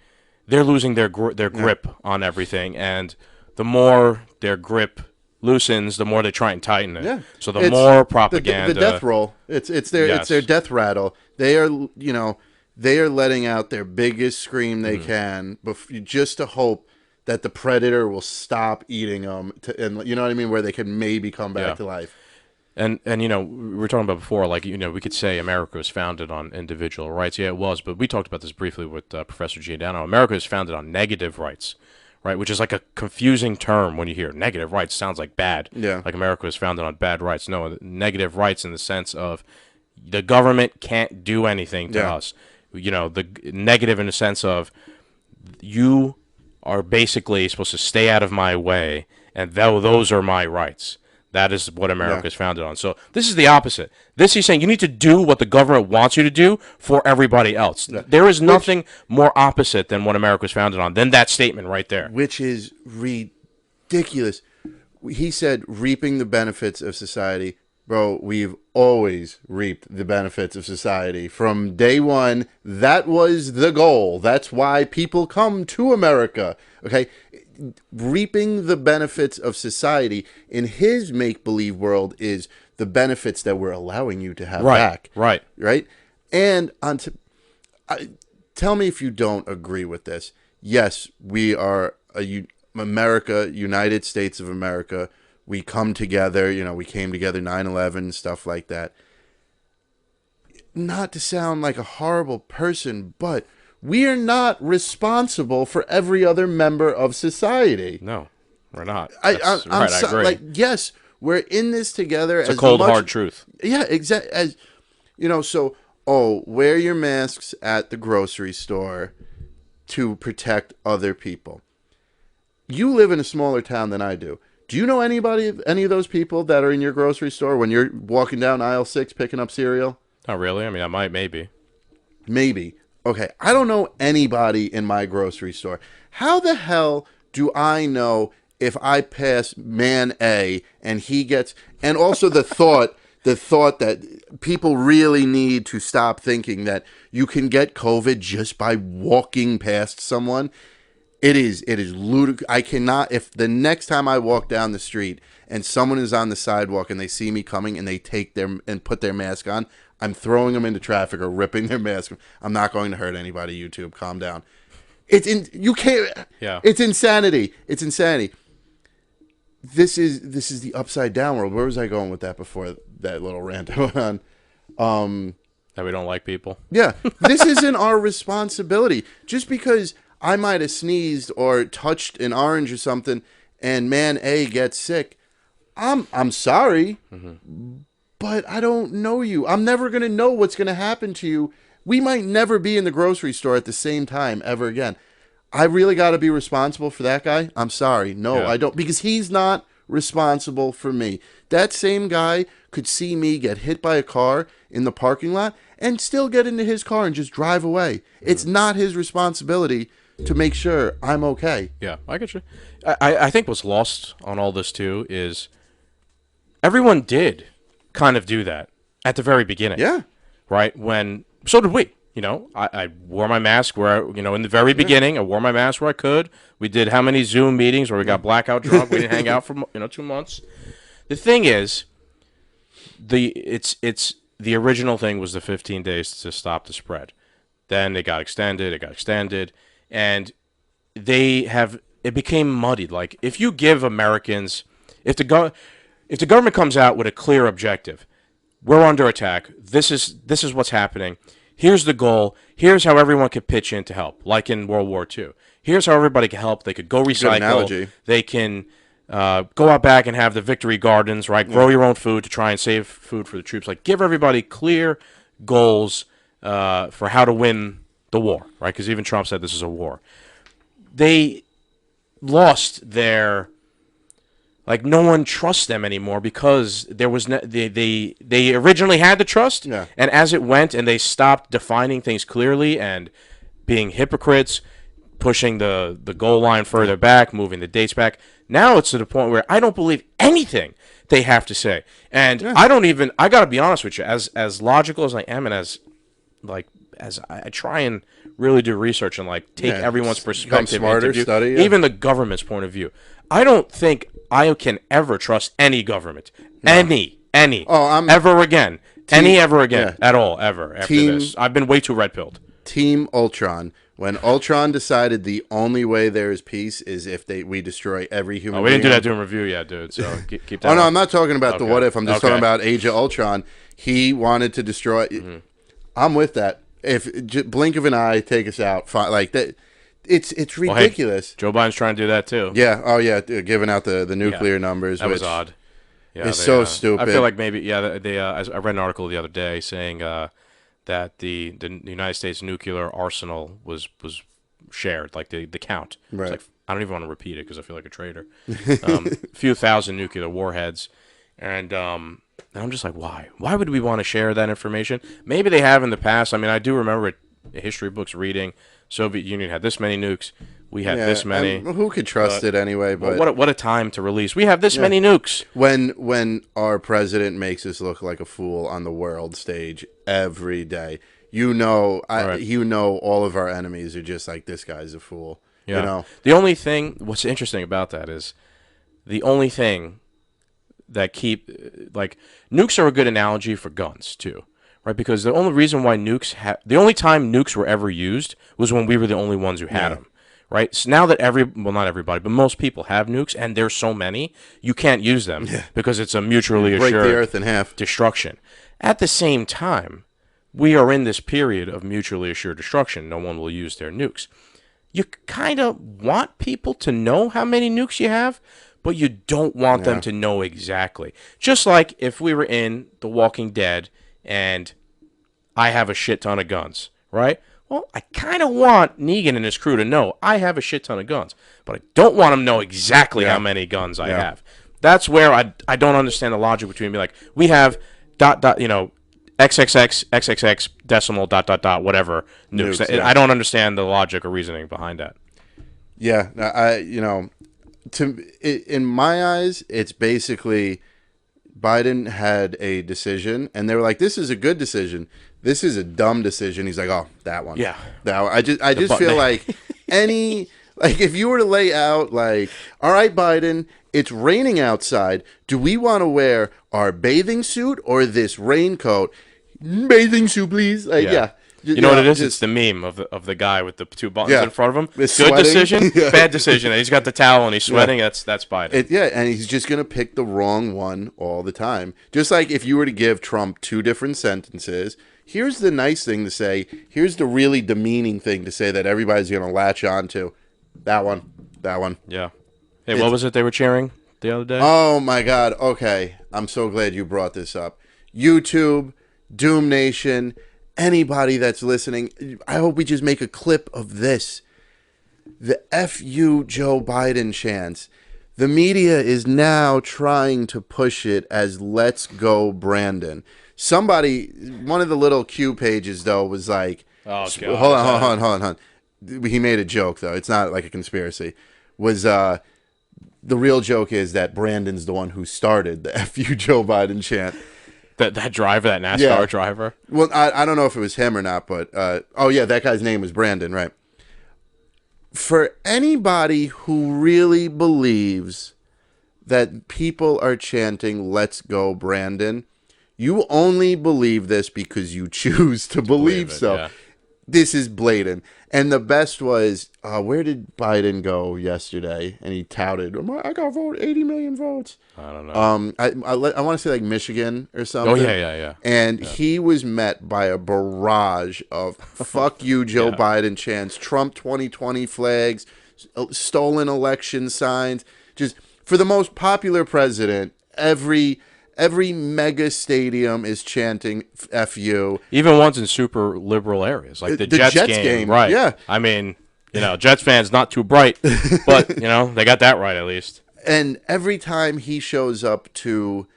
they're losing their grip on everything, and the more their grip loosens, the more they try and tighten it. Yeah. So the more propaganda, the death roll. It's their death rattle. They are they are letting out their biggest scream they can, just to hope that the predator will stop eating them, and you know what I mean, where they can maybe come back to life. And we were talking about before, we could say America was founded on individual rights. Yeah, it was, but we talked about this briefly with Professor Giordano. America is founded on negative rights, right? Which is like a confusing term when you hear negative rights. Sounds like bad. Yeah. Like America is founded on bad rights. No, negative rights in the sense of the government can't do anything to us. The negative in the sense of you are basically supposed to stay out of my way, and those are my rights. That is what America is founded on. So this is the opposite. This he's saying you need to do what the government wants you to do for everybody else. There is nothing more opposite than what America is founded on than that statement right there. Which is ridiculous. He said reaping the benefits of society. Bro, we've always reaped the benefits of society. From day one, that was the goal. That's why people come to America. Okay? Reaping the benefits of society in his make-believe world is the benefits that we're allowing you to have back. Right. And tell me if you don't agree with this. Yes, we are America, United States of America. We come together, we came together 9/11, stuff like that. Not to sound like a horrible person, but we are not responsible for every other member of society. No, we're not. I agree. Like, yes, we're in this together. It's a cold, hard truth. Yeah, exactly. As so, wear your masks at the grocery store to protect other people. You live in a smaller town than I do. Do you know any of those people that are in your grocery store when you're walking down aisle 6 picking up cereal? Not really. I mean, I might, maybe. Maybe. Okay, I don't know anybody in my grocery store. How the hell do I know if I pass man A and he gets... And also the thought that people really need to stop thinking that you can get COVID just by walking past someone. It is ludicrous. I cannot... If the next time I walk down the street and someone is on the sidewalk and they see me coming and they take and put their mask on... I'm throwing them into traffic or ripping their mask. I'm not going to hurt anybody. YouTube, calm down. You can't. Yeah. It's insanity. It's insanity. This is the upside down world. Where was I going with that before that little rant I went on? That we don't like people. Yeah. This isn't our responsibility. Just because I might have sneezed or touched an orange or something, and man A gets sick, I'm sorry. Mm-hmm. But I don't know you. I'm never going to know what's going to happen to you. We might never be in the grocery store at the same time ever again. I really got to be responsible for that guy? I'm sorry. No, I don't. Because he's not responsible for me. That same guy could see me get hit by a car in the parking lot and still get into his car and just drive away. It's not his responsibility to make sure I'm okay. Yeah, I get you. I think what's lost on all this, too, is everyone did kind of do that at the very beginning. Yeah. Right? So did we. I wore my mask where, in the very beginning, I wore my mask where I could. We did how many Zoom meetings where we got blackout drunk? We didn't hang out for, 2 months. The thing is, it's the original thing was the 15 days to stop the spread. Then it got extended, and it became muddied. Like, if you give Americans, if the government comes out with a clear objective, we're under attack, this is what's happening, here's the goal, here's how everyone can pitch in to help, like in World War II. Here's how everybody can help. They could go recycle. They can go out back and have the victory gardens, right? Grow your own food to try and save food for the troops. Like, give everybody clear goals for how to win the war, right? Because even Trump said this is a war. They lost their... Like, no one trusts them anymore because there was they originally had the trust, and as it went and they stopped defining things clearly and being hypocrites, pushing the goal line further back, moving the dates back, now it's to the point where I don't believe anything they have to say. And I got to be honest with you, as logical as I am and as I try and really do research and, like, take everyone's perspective, smarter, study, even the government's point of view. I don't think I can ever trust any government, any, ever again, at all, ever after this. I've been way too red-pilled. Team Ultron. When Ultron decided the only way there is peace is if we destroy every human being. We didn't do that during review yet, dude, so keep that. Oh, no, I'm not talking about the what if. I'm just talking about Age of Ultron. He wanted to destroy... Mm-hmm. I'm with that. If blink of an eye, take us out. Like that... It's ridiculous. Well, hey, Joe Biden's trying to do that too. Yeah. Oh, yeah. Giving out the nuclear numbers. That was odd. Yeah, it's so stupid. I feel like maybe I read an article the other day saying that the United States nuclear arsenal was shared, like the count. Right. It's like, I don't even want to repeat it because I feel like a traitor. A few thousand nuclear warheads, And I'm just like, why? Why would we want to share that information? Maybe they have in the past. I mean, I do remember history books reading. Soviet Union had this many nukes. We had this many. And who could trust it anyway? But what a time to release. We have this many nukes. When our president makes us look like a fool on the world stage every day, you know all of our enemies are just like, this guy's a fool. Yeah. You know, the only thing, what's interesting about that is, the only thing that nukes are a good analogy for guns too, right? Because the only reason why the only time nukes were ever used was when we were the only ones who had them. Right? So now that not everybody, but most people have nukes, and there's so many, you can't use them because it's a mutually assured break the earth in half. Destruction. At the same time, we are in this period of mutually assured destruction. No one will use their nukes. You kind of want people to know how many nukes you have, but you don't want them to know exactly. Just like if we were in The Walking Dead and I have a shit ton of guns, right? Well, I kind of want Negan and his crew to know I have a shit ton of guns, but I don't want them to know exactly how many guns I have. That's where I don't understand the logic between me. Like, we have XXX, XXX, decimal, ... whatever nukes. I don't understand the logic or reasoning behind that. Yeah, in my eyes, it's basically Biden had a decision, and they were like, "This is a good decision. This is a dumb decision." He's like, "Oh, that one." Yeah. That one. I just feel like if you were to lay out like, "All right, Biden, it's raining outside. Do we want to wear our bathing suit or this raincoat?" "Bathing suit, please." You know what it is? It's the meme of the guy with the two buttons in front of him. Good sweating. decision, bad decision. And he's got the towel and he's sweating. That's Biden. And he's just going to pick the wrong one all the time. Just like if you were to give Trump two different sentences, here's the nice thing to say, here's the really demeaning thing to say that everybody's going to latch on to. That one. Yeah. Hey, what was it they were cheering the other day? Oh, my God. Okay. I'm so glad you brought this up. YouTube, Doom Nation, anybody that's listening, I hope we just make a clip of this. The FU Joe Biden chants. The media is now trying to push it as "Let's Go Brandon." Somebody, one of the little Q pages, though, was like, oh, God. Hold on. He made a joke, though. It's not like a conspiracy. The real joke is that Brandon's the one who started the FU Joe Biden chant. That driver, that NASCAR driver? Well, I don't know if it was him or not, but that guy's name was Brandon, right? For anybody who really believes that people are chanting "Let's go Brandon," you only believe this because you choose to believe so. Yeah. This is blatant. And the best was, where did Biden go yesterday? And he touted, "I got 80 million votes." I don't know. I want to say like Michigan or something. Oh, yeah. And he was met by a barrage of "fuck you, Joe Biden" chants, Trump 2020 flags, stolen election signs. Just for the most popular president, every mega stadium is chanting "FU." Even ones in super liberal areas, like the Jets game. Right. Yeah. I mean, Jets fans not too bright, but, they got that right at least. And every time he shows up to,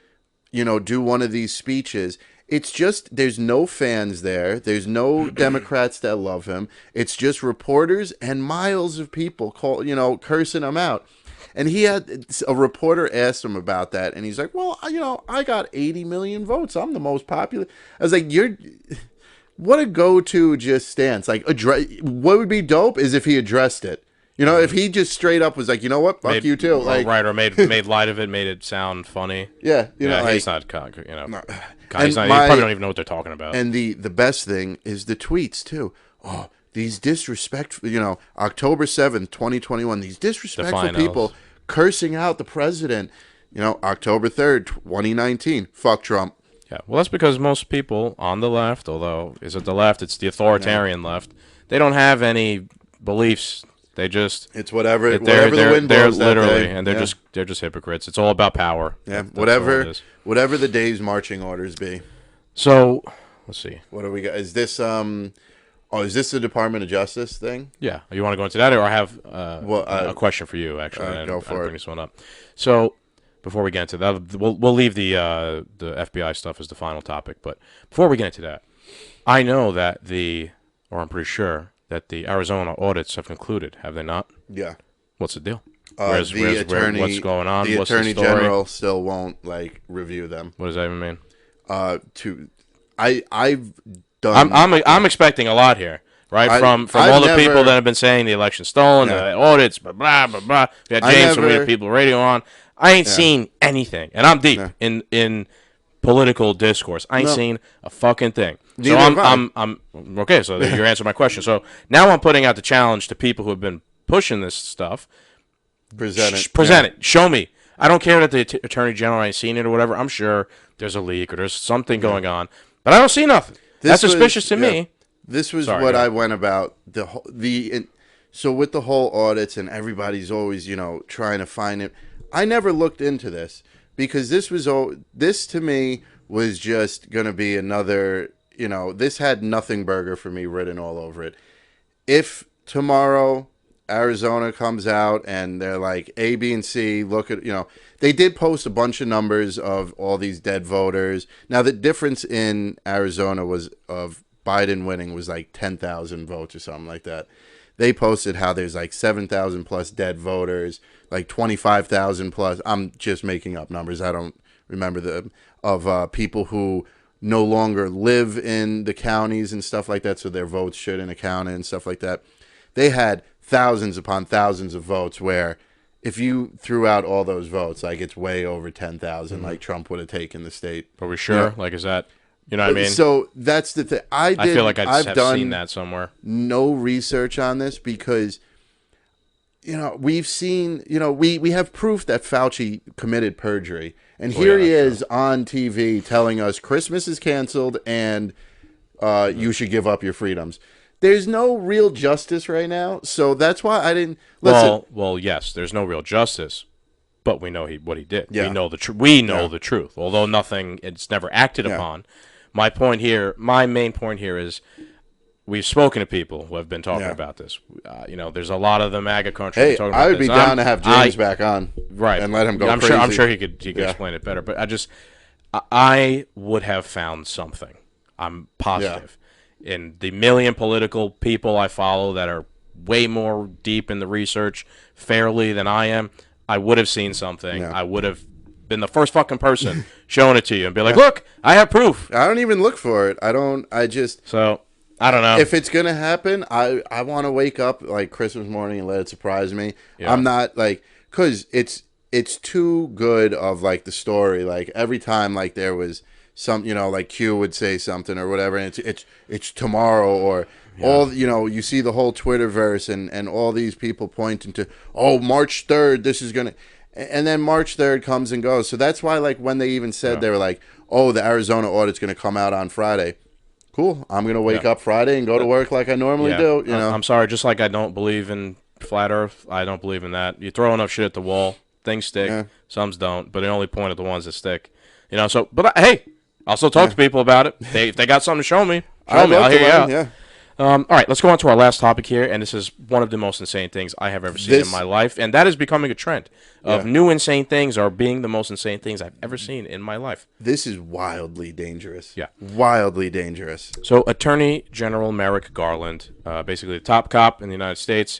do one of these speeches, it's just, there's no fans there. There's no Democrats that love him. It's just reporters and miles of people cursing him out. And a reporter asked him about that, and he's like, "Well, I got 80 million votes. I'm the most popular." I was like, what a go-to just stance. Like, what would be dope is if he addressed it. If he just straight up was like, "You know what? Fuck you too." Like, right, or made light of it, made it sound funny. Yeah, he's not, he probably don't even know what they're talking about. And the best thing is the tweets too. Oh, these disrespectful, October 7th, 2021, these disrespectful people cursing out the president. October 3rd, 2019, fuck Trump. Yeah, well, that's because most people on the left, although is it the left, it's the authoritarian left, they don't have any beliefs. They just it's whatever the wind blows that literally, day. And they're just hypocrites. It's all about power. Yeah, whatever the day's marching orders be. So let's see. What do we got? Is this is this the Department of Justice thing? Yeah. You want to go into that, or I have a question for you actually? Go for it. Bring this one up. So before we get into that, we'll leave the FBI stuff as the final topic. But before we get into that, I know that I'm pretty sure that the Arizona audits have concluded, have they not? Yeah. What's the deal? What's going on? The What's attorney story? general still won't review them. What does that even mean? I've done. I'm expecting a lot here, right? From all the people that have been saying the election's stolen, the audits, blah blah blah blah. We got James from We Have People Radio on. I ain't seen anything, and I'm deep in political discourse. I ain't seen a fucking thing. So I'm okay. So you're answering my question. So now I'm putting out the challenge to people who have been pushing this stuff. Present it. Show me. I don't care that the attorney general ain't seen it or whatever. I'm sure there's a leak or there's something going on, but I don't see nothing. That's suspicious to me. This was what I went about so with the whole audits and everybody's always trying to find it. I never looked into this because this to me was just going to be another. This had nothing burger for me written all over it. If tomorrow Arizona comes out and they're like A, B, and C, look at, they did post a bunch of numbers of all these dead voters. Now, the difference in Arizona was of Biden winning was like 10,000 votes or something like that. They posted how there's like 7,000 plus dead voters, like 25,000 plus. I'm just making up numbers. I don't remember of people who no longer live in the counties and stuff like that, so their votes shouldn't count and stuff like that. They had thousands upon thousands of votes where if you threw out all those votes, like it's way over 10,000, like Trump would have taken the state. Are we sure? Like, is that, what I mean? So that's the thing. I feel like I've done seen that somewhere. No research on this because, we've seen, we have proof that Fauci committed perjury. And here he is on TV telling us Christmas is canceled and you should give up your freedoms. There's no real justice right now, so that's why I didn't listen. Well, yes, there's no real justice, but we know what he did. Yeah. We know the truth. We know the truth, although it's never acted upon. My main point here is we've spoken to people who have been talking about this. There's a lot of the MAGA country talking about this. I would be down to have James back on, right, and let him go. I'm sure he could explain it better, but I would have found something. I'm positive. In the million political people I follow that are way more deep in the research fairly than I am, I would have seen something. Yeah. I would have been the first fucking person showing it to you and be like, look, I have proof. I don't even look for it. So, I don't know. If it's going to happen, I want to wake up like Christmas morning and let it surprise me. Yeah. I'm not because it's too good of like the story. Like every time like there was some, like Q would say something or whatever, and it's tomorrow or all, you see the whole Twitterverse and all these people pointing to, March 3rd, this is going to, and then March 3rd comes and goes. So that's why, like, when they even said they were like, the Arizona audit's going to come out on Friday. Cool. I'm going to wake up Friday and go to work like I normally do, I'm sorry, just like I don't believe in flat earth, I don't believe in that. You throw enough shit at the wall, things stick, some don't, but they only point at the ones that stick. Hey, I'll still talk to people about it. If they got something to show me, I'll hear you out. Yeah. All right, let's go on to our last topic here, and this is one of the most insane things I have ever seen in my life, and that is becoming a trend of new insane things are being the most insane things I've ever seen in my life. This is wildly dangerous. Yeah. Wildly dangerous. So Attorney General Merrick Garland, basically the top cop in the United States,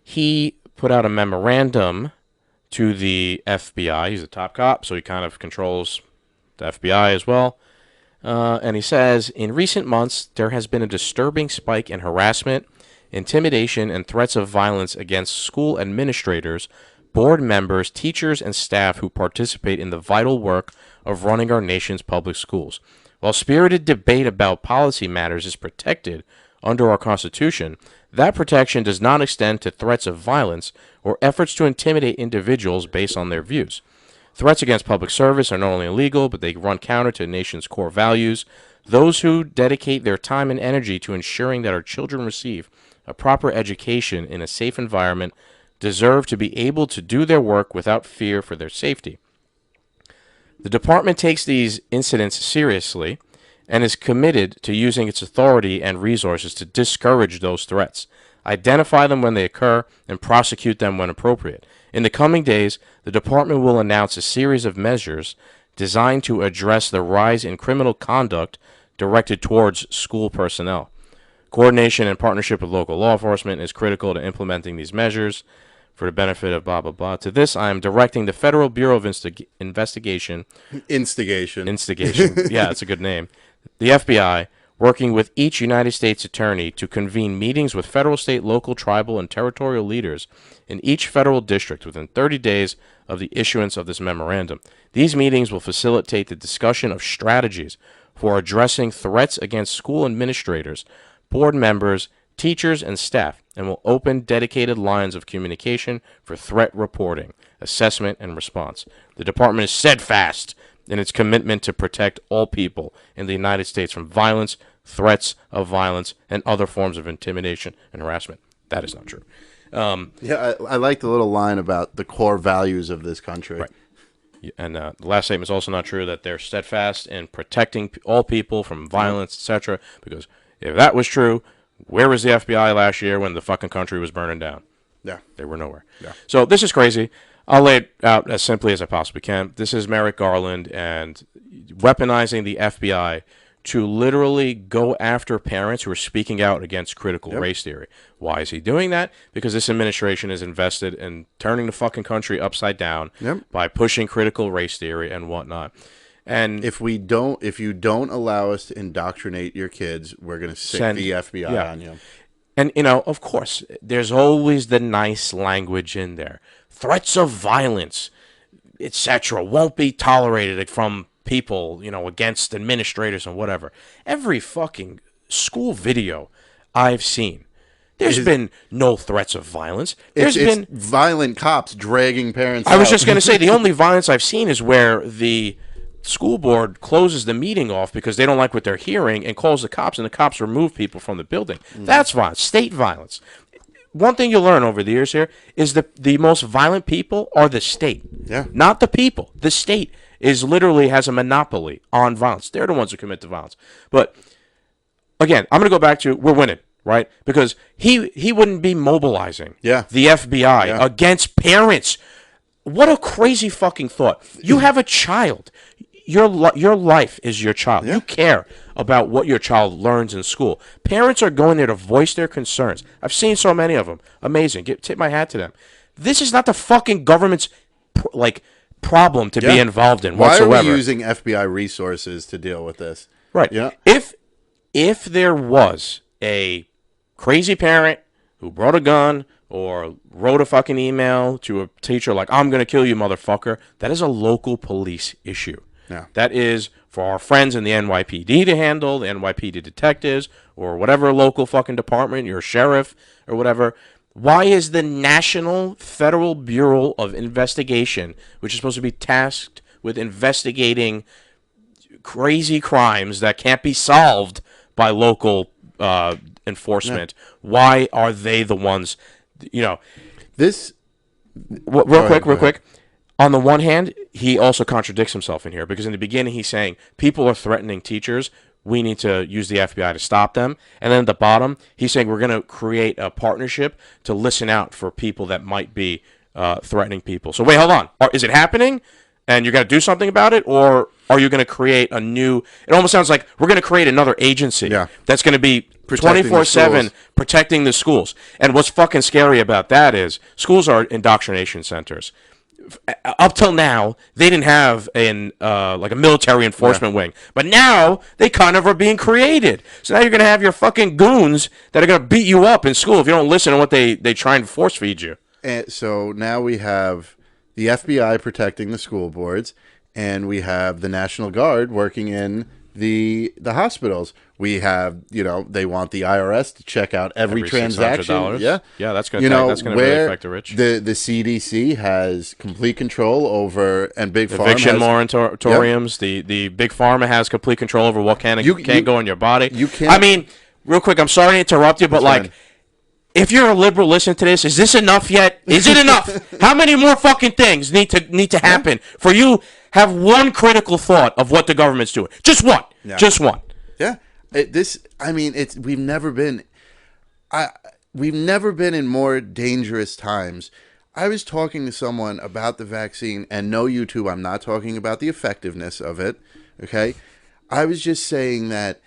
he put out a memorandum to the FBI. He's a top cop, so he kind of controls the FBI as well. And he says, in recent months, there has been a disturbing spike in harassment, intimidation, and threats of violence against school administrators, board members, teachers, and staff who participate in the vital work of running our nation's public schools. While spirited debate about policy matters is protected under our Constitution, that protection does not extend to threats of violence or efforts to intimidate individuals based on their views. Threats against public service are not only illegal, but they run counter to the nation's core values. Those who dedicate their time and energy to ensuring that our children receive a proper education in a safe environment deserve to be able to do their work without fear for their safety. The department takes these incidents seriously and is committed to using its authority and resources to discourage those threats, identify them when they occur, and prosecute them when appropriate. In the coming days, the department will announce a series of measures designed to address the rise in criminal conduct directed towards school personnel. Coordination and partnership with local law enforcement is critical to implementing these measures for the benefit of blah, blah, blah. To this, I am directing the Federal Bureau of Investigation. Instigation. Yeah, it's a good name. The FBI, working with each United States attorney to convene meetings with federal, state, local, tribal, and territorial leaders in each federal district within 30 days of the issuance of this memorandum. These meetings will facilitate the discussion of strategies for addressing threats against school administrators, board members, teachers, and staff, and will open dedicated lines of communication for threat reporting, assessment, and response. The department is steadfast in its commitment to protect all people in the United States from violence, threats of violence, and other forms of intimidation and harassment. That is not true. Yeah, I like the little line about the core values of this country. Right. And the last statement is also not true, that they're steadfast in protecting all people from violence, etc. Because if that was true, where was the FBI last year when the fucking country was burning down? Yeah. They were nowhere. Yeah. So this is crazy. I'll lay it out as simply as I possibly can. This is Merrick Garland and weaponizing the FBI to literally go after parents who are speaking out against critical race theory. Why is he doing that? Because this administration is invested in turning the fucking country upside down by pushing critical race theory and whatnot. And if you don't allow us to indoctrinate your kids, we're going to send the FBI on you. And, you know, of course, there's always the nice language in there. Threats of violence, etc., won't be tolerated from people, you know, against administrators and whatever. Every fucking school video I've seen, there's been no threats of violence. There's been violent cops dragging parents out. I was just going to say, the only violence I've seen is where the school board closes the meeting off because they don't like what they're hearing and calls the cops, and the cops remove people from the building. That's violence, state violence. One thing you'll learn over the years here is the most violent people are the state. Yeah. Not the people. The state is literally has a monopoly on violence. They're the ones who commit the violence. But again, I'm going to go back to we're winning, right? Because he wouldn't be mobilizing the FBI against parents. What a crazy fucking thought. You have a child. Your life is your child. You care about what your child learns in school. Parents are going there to voice their concerns. I've seen so many of them. Amazing. Tip my hat to them. This is not the fucking government's problem to be involved in whatsoever. Why are we using FBI resources to deal with this? Right. Yeah. If there was a crazy parent who brought a gun or wrote a fucking email to a teacher like, I'm going to kill you, motherfucker, that is a local police issue. Yeah. That is for our friends in the NYPD to handle, the NYPD detectives, or whatever local fucking department, your sheriff, or whatever. Why is the National Federal Bureau of Investigation, which is supposed to be tasked with investigating crazy crimes that can't be solved by local enforcement, why are they the ones, you know? This... Real quick. On the one hand, he also contradicts himself in here because in the beginning he's saying people are threatening teachers. We need to use the FBI to stop them. And then at the bottom, he's saying we're going to create a partnership to listen out for people that might be threatening people. So wait, hold on. Is it happening? And you're going to do something about it? Or are you going to create a new... It almost sounds like we're going to create another agency that's going to be 24/7 protecting the schools. And what's fucking scary about that is schools are indoctrination centers. Up till now, they didn't have like a military enforcement wing, but now they kind of are being created. So now you're going to have your fucking goons that are going to beat you up in school if you don't listen to what they try and force feed you. And so now we have the FBI protecting the school boards, and we have the National Guard working in the hospitals. We have, you know, they want the IRS to check out every transaction. $600. Yeah, that's going to really affect the rich. The CDC has complete control over, and Big Pharma eviction moratoriums. The Big Pharma has complete control over what can't go in your body. You can't. I mean, real quick, I'm sorry to interrupt you, but like, if you're a liberal listening to this, is this enough yet? Is it enough? How many more fucking things need to happen for you have one critical thought of what the government's doing? Just one. Yeah. Just one. Yeah. We've never been in more dangerous times. I was talking to someone about the vaccine, and no, YouTube, I'm not talking about the effectiveness of it, okay? I was just saying that,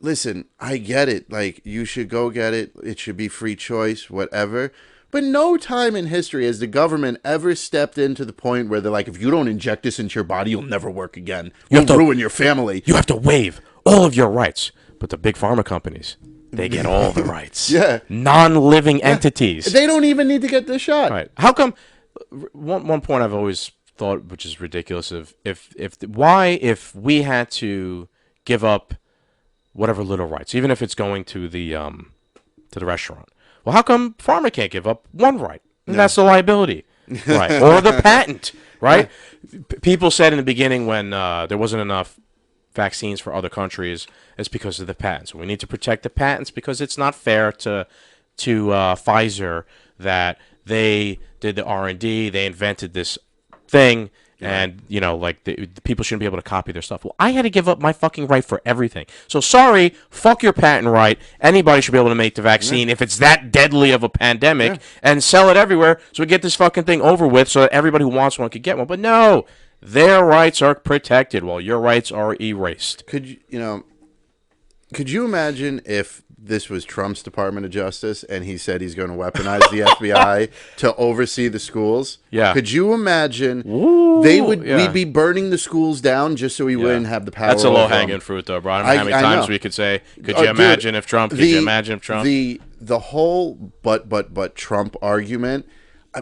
listen, I get it. Like, you should go get it. It should be free choice, whatever. But no time in history has the government ever stepped in to the point where they're like, if you don't inject this into your body, you'll never work again. You'll ruin your family. You have to waive all of your rights. But the big pharma companies, they get all the rights. Yeah. Non-living entities. They don't even need to get the shot. Right. How come? One point I've always thought, which is ridiculous, if we had to give up whatever little rights, even if it's going to the restaurant. Well, how come pharma can't give up one right? And that's the liability, right? Or the patent, right? People said in the beginning when there wasn't enough vaccines for other countries, it's because of the patents. We need to protect the patents because it's not fair to Pfizer that they did the R&D, they invented this thing, and like the people shouldn't be able to copy their stuff. Well, I had to give up my fucking right for everything. So sorry, fuck your patent right. Anybody should be able to make the vaccine if it's that deadly of a pandemic and sell it everywhere so we get this fucking thing over with so that everybody who wants one could get one. But no, their rights are protected while your rights are erased. Could you imagine if this was Trump's Department of Justice and he said he's going to weaponize the FBI to oversee the schools? Yeah. Could you imagine we'd be burning the schools down just so he wouldn't have the power? That's a over low-hanging them? fruit, though, bro. I don't know how many times we could say, could you imagine if Trump? Could you imagine if Trump? The whole but Trump argument.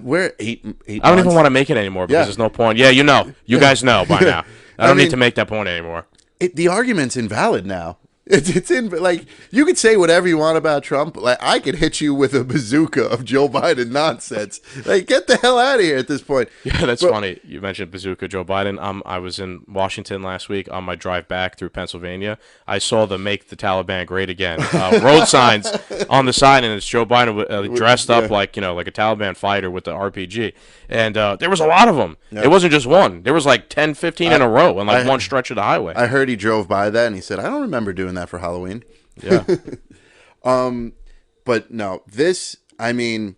We're eight I don't even want to make it anymore because there's no point. Yeah, you guys know by now. I don't need to make that point anymore. The argument's invalid now. It's in, like, you could say whatever you want about Trump. Like, I could hit you with a bazooka of Joe Biden nonsense. Like, get the hell out of here at this point. Yeah, that's funny. You mentioned bazooka Joe Biden. I was in Washington last week on my drive back through Pennsylvania. I saw the "Make the Taliban Great Again" road signs on the side, and it's Joe Biden dressed up like a Taliban fighter with the RPG. And there was a lot of them. It wasn't just one. There was like 10, 15 in a row on one stretch of the highway. I heard he drove by that and he said, "I don't remember doing that for Halloween." Yeah. But no, this, I mean,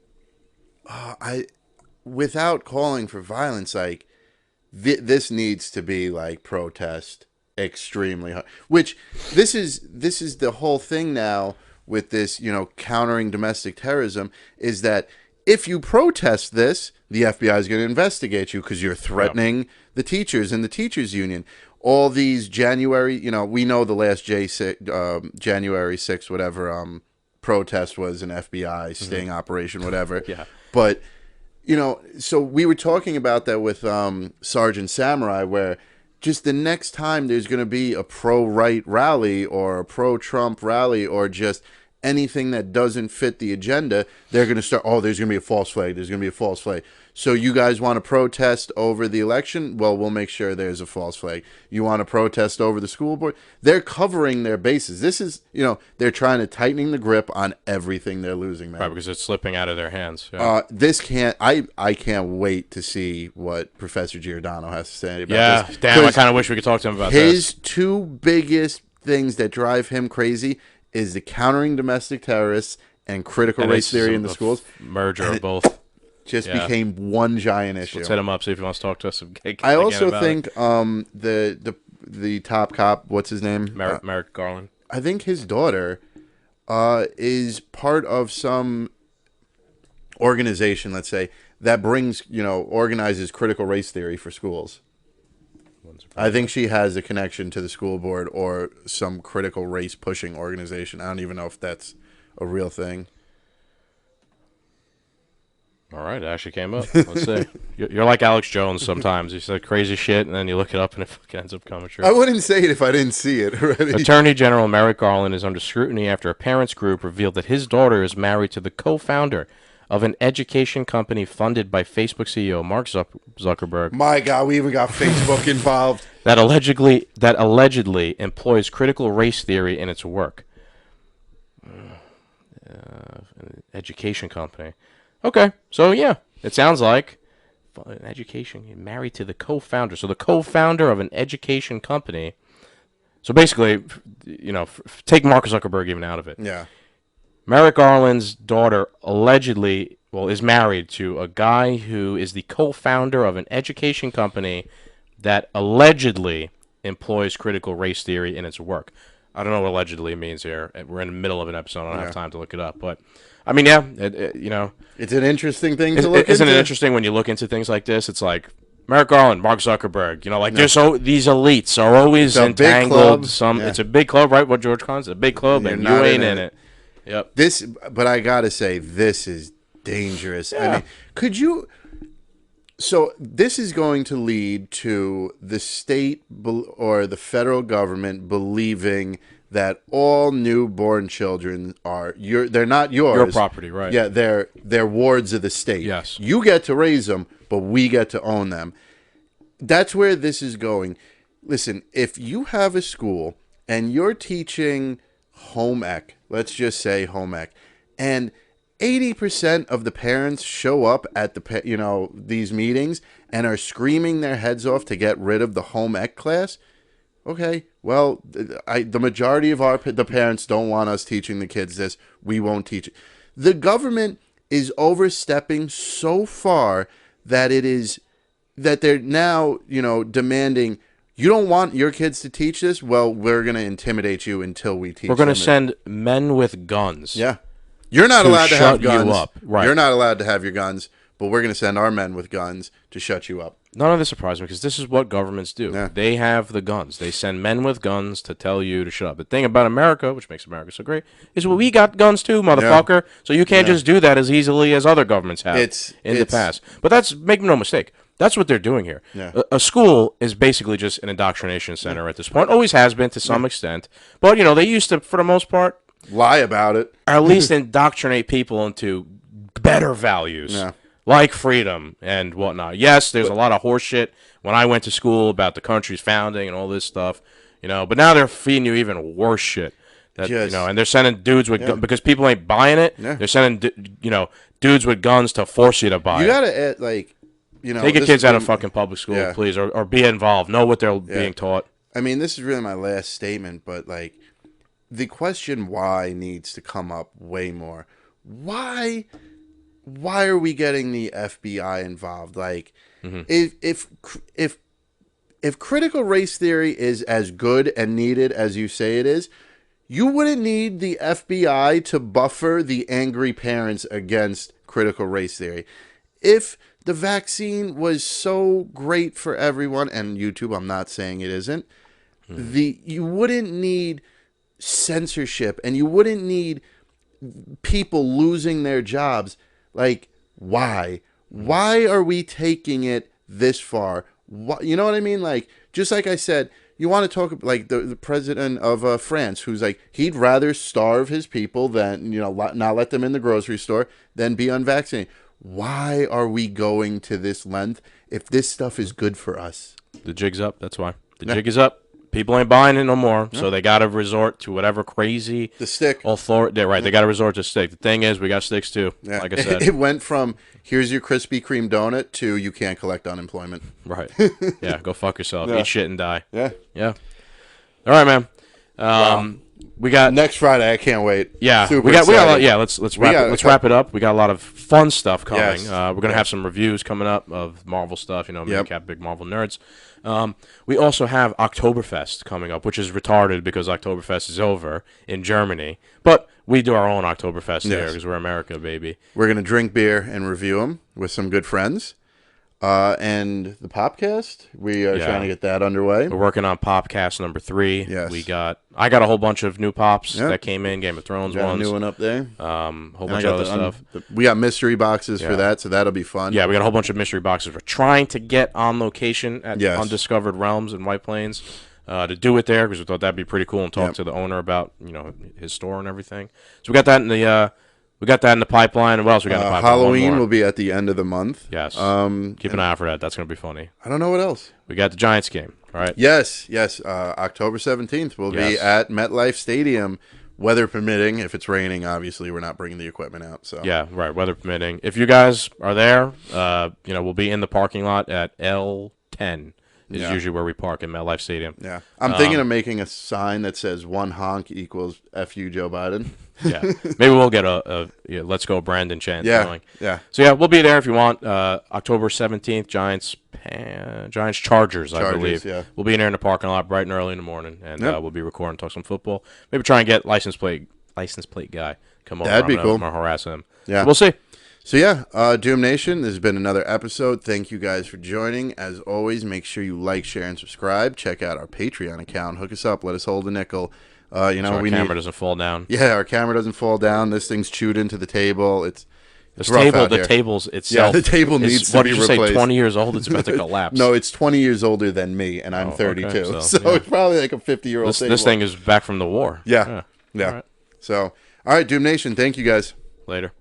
without calling for violence, like, this needs to be like protest extremely hard. Which this is the whole thing now with this, countering domestic terrorism, is that if you protest this, the FBI is going to investigate you because you're threatening the teachers and the teachers union. All these January, we know the last January 6th, whatever, protest was an FBI sting operation, whatever. Yeah. But, so we were talking about that with Sergeant Samurai, where just the next time there's going to be a pro-right rally or a pro-Trump rally or just anything that doesn't fit the agenda, they're going to start, there's going to be a false flag. There's going to be a false flag. So you guys want to protest over the election? Well, we'll make sure there's a false flag. You want to protest over the school board? They're covering their bases. This is, they're trying to tightening the grip on everything they're losing, man. Right, because it's slipping out of their hands. Yeah. I can't wait to see what Professor Giordano has to say about this. Damn, I kind of wish we could talk to him about his two biggest things that drive him crazy is the countering domestic terrorists and critical race theory in the schools. Merger of both. Just became one giant issue. Let's hit him up, see if he wants to talk to us. I also think the top cop, what's his name? Merrick Garland. I think his daughter is part of some organization, let's say, that brings, organizes critical race theory for schools. I think she has a connection to the school board or some critical race pushing organization. I don't even know if that's a real thing. All right, it actually came up. Let's see. You're like Alex Jones sometimes. You say crazy shit, and then you look it up, and it fucking ends up coming true. I wouldn't say it if I didn't see it already. Attorney General Merrick Garland is under scrutiny after a parents' group revealed that his daughter is married to the co-founder of an education company funded by Facebook CEO Mark Zuckerberg. My God, we even got Facebook involved. That allegedly employs critical race theory in its work. An education company. Okay, so yeah, it sounds like an education. You're married to the co-founder. So the co-founder of an education company. So basically, take Mark Zuckerberg even out of it. Yeah. Merrick Garland's daughter allegedly well, is married to a guy who is the co-founder of an education company that allegedly employs critical race theory in its work. I don't know what allegedly means here. We're in the middle of an episode. I don't have time to look it up. But, I mean, yeah, It's an interesting thing to look into. Isn't it interesting when you look into things like this? It's like Merrick Garland, Mark Zuckerberg. There's so these elites are always entangled. It's a big club, right? What George Carlin's a big club, and you ain't in it. Yep. But I gotta say, this is dangerous. Yeah. I mean, could you? So this is going to lead to the state or the federal government believing that all newborn children they're not yours. Your property, right? Yeah, they're wards of the state. Yes. You get to raise them, but we get to own them. That's where this is going. Listen, if you have a school and you're teaching home ec, let's just say home ec, and 80% of the parents show up at these meetings and are screaming their heads off to get rid of the home ec class. Okay, well, the majority of the parents don't want us teaching the kids this. We won't teach it. The government is overstepping so far that they're now, demanding, you don't want your kids to teach this? Well, we're going to intimidate you until we teach. We're going to send men with guns. Yeah. You're not allowed to have guns. You up. Right. You're not allowed to have your guns, but we're going to send our men with guns to shut you up. None of this surprises me because this is what governments do. Yeah. They have the guns. They send men with guns to tell you to shut up. The thing about America, which makes America so great, is we got guns too, motherfucker. Yeah. So you can't just do that as easily as other governments have in the past. But make no mistake. That's what they're doing here. Yeah. A school is basically just an indoctrination center at this point. Always has been to some extent. But, they used to, for the most part, lie about it. Or at least indoctrinate people into better values. Yeah. Like freedom and whatnot. Yes, there's a lot of horse shit when I went to school about the country's founding and all this stuff, but now they're feeding you even worse shit. And they're sending dudes with guns because people ain't buying it. Yeah. They're sending dudes with guns to force you to buy You it. gotta Take your kids out of fucking public school, please, or be involved. Know what they're being taught. I mean, this is really my last statement, but the question why needs to come up way more. Why are we getting the FBI involved? If critical race theory is as good and needed as you say it is, you wouldn't need the FBI to buffer the angry parents against critical race theory. If the vaccine was so great for everyone, and YouTube, I'm not saying it isn't, you wouldn't need censorship and you wouldn't need people losing their jobs. Why? Why are we taking it this far? You know what I mean? Just like I said, you want to talk the president of France, who's he'd rather starve his people than, not let them in the grocery store than be unvaccinated. Why are we going to this length if this stuff is good for us? The jig's up. That's why. The jig is up. People ain't buying it no more, so they got to resort to whatever crazy the stick authority. Right, they got to resort to stick. The thing is, we got sticks too. Yeah. Like I said, it went from here's your Krispy Kreme donut to you can't collect unemployment. Right. Yeah, go fuck yourself. Yeah. Eat shit and die. Yeah. Yeah. All right, man. We got next Friday. I can't wait. Yeah, Super we got. excited. Let's wrap it up. We got a lot of fun stuff coming. Yes. We're gonna have some reviews coming up of Marvel stuff. Yep. Big Marvel nerds. We also have Oktoberfest coming up, which is retarded because Oktoberfest is over in Germany. But we do our own Oktoberfest here because we're America, baby. We're gonna drink beer and review them with some good friends. And the Popcast, we are trying to get that underway. We're working on Popcast number 3. Yes. I got a whole bunch of new pops that came in, Game of Thrones Got ones. a new one up there. Whole bunch of other stuff. We got mystery boxes for that, so that'll be fun. Yeah, we got a whole bunch of mystery boxes. We're trying to get on location at Undiscovered Realms in White Plains to do it there because we thought that'd be pretty cool and talk to the owner about his store and everything. So we got that in the pipeline. And what else we got in the pipeline? Halloween will be at the end of the month. Yes. Keep an eye out for that. That's going to be funny. I don't know what else. We got the Giants game, all right? Yes. October 17th will be at MetLife Stadium, weather permitting. If it's raining, obviously, we're not bringing the equipment out. So yeah, right, weather permitting. If you guys are there, we'll be in the parking lot at L10. is Yeah. usually where we park in MetLife Stadium. Yeah. I'm thinking of making a sign that says one honk equals FU Joe Biden. Yeah, maybe we'll get a Let's Go Brandon chant Yeah. going. Yeah. So yeah, we'll be there if you want. October 17th, Giants Chargers, I believe. Yeah. We'll be in there in the parking lot bright and early in the morning, and Yep. we'll be recording, talk some football. Maybe try and get license plate guy come over. That'd be cool. I'm gonna harass him. Yeah. So we'll see. So yeah, Doom Nation, this has been another episode. Thank you guys for joining. As always, make sure you like, share, and subscribe. Check out our Patreon account. Hook us up. Let us hold a nickel. So our camera doesn't fall down. Yeah, our camera doesn't fall down. This thing's chewed into the table. It's This rough table, out the here. tables itself. Yeah, the table is, needs to what be did you replaced. say? 20 years old. It's about to collapse. No, it's 20 years older than me, and I'm Oh, 32. okay, So, yeah. it's probably like a 50-year-old this table. thing is back from the war. Yeah. All right. So, all right, Doom Nation, thank you guys. Later.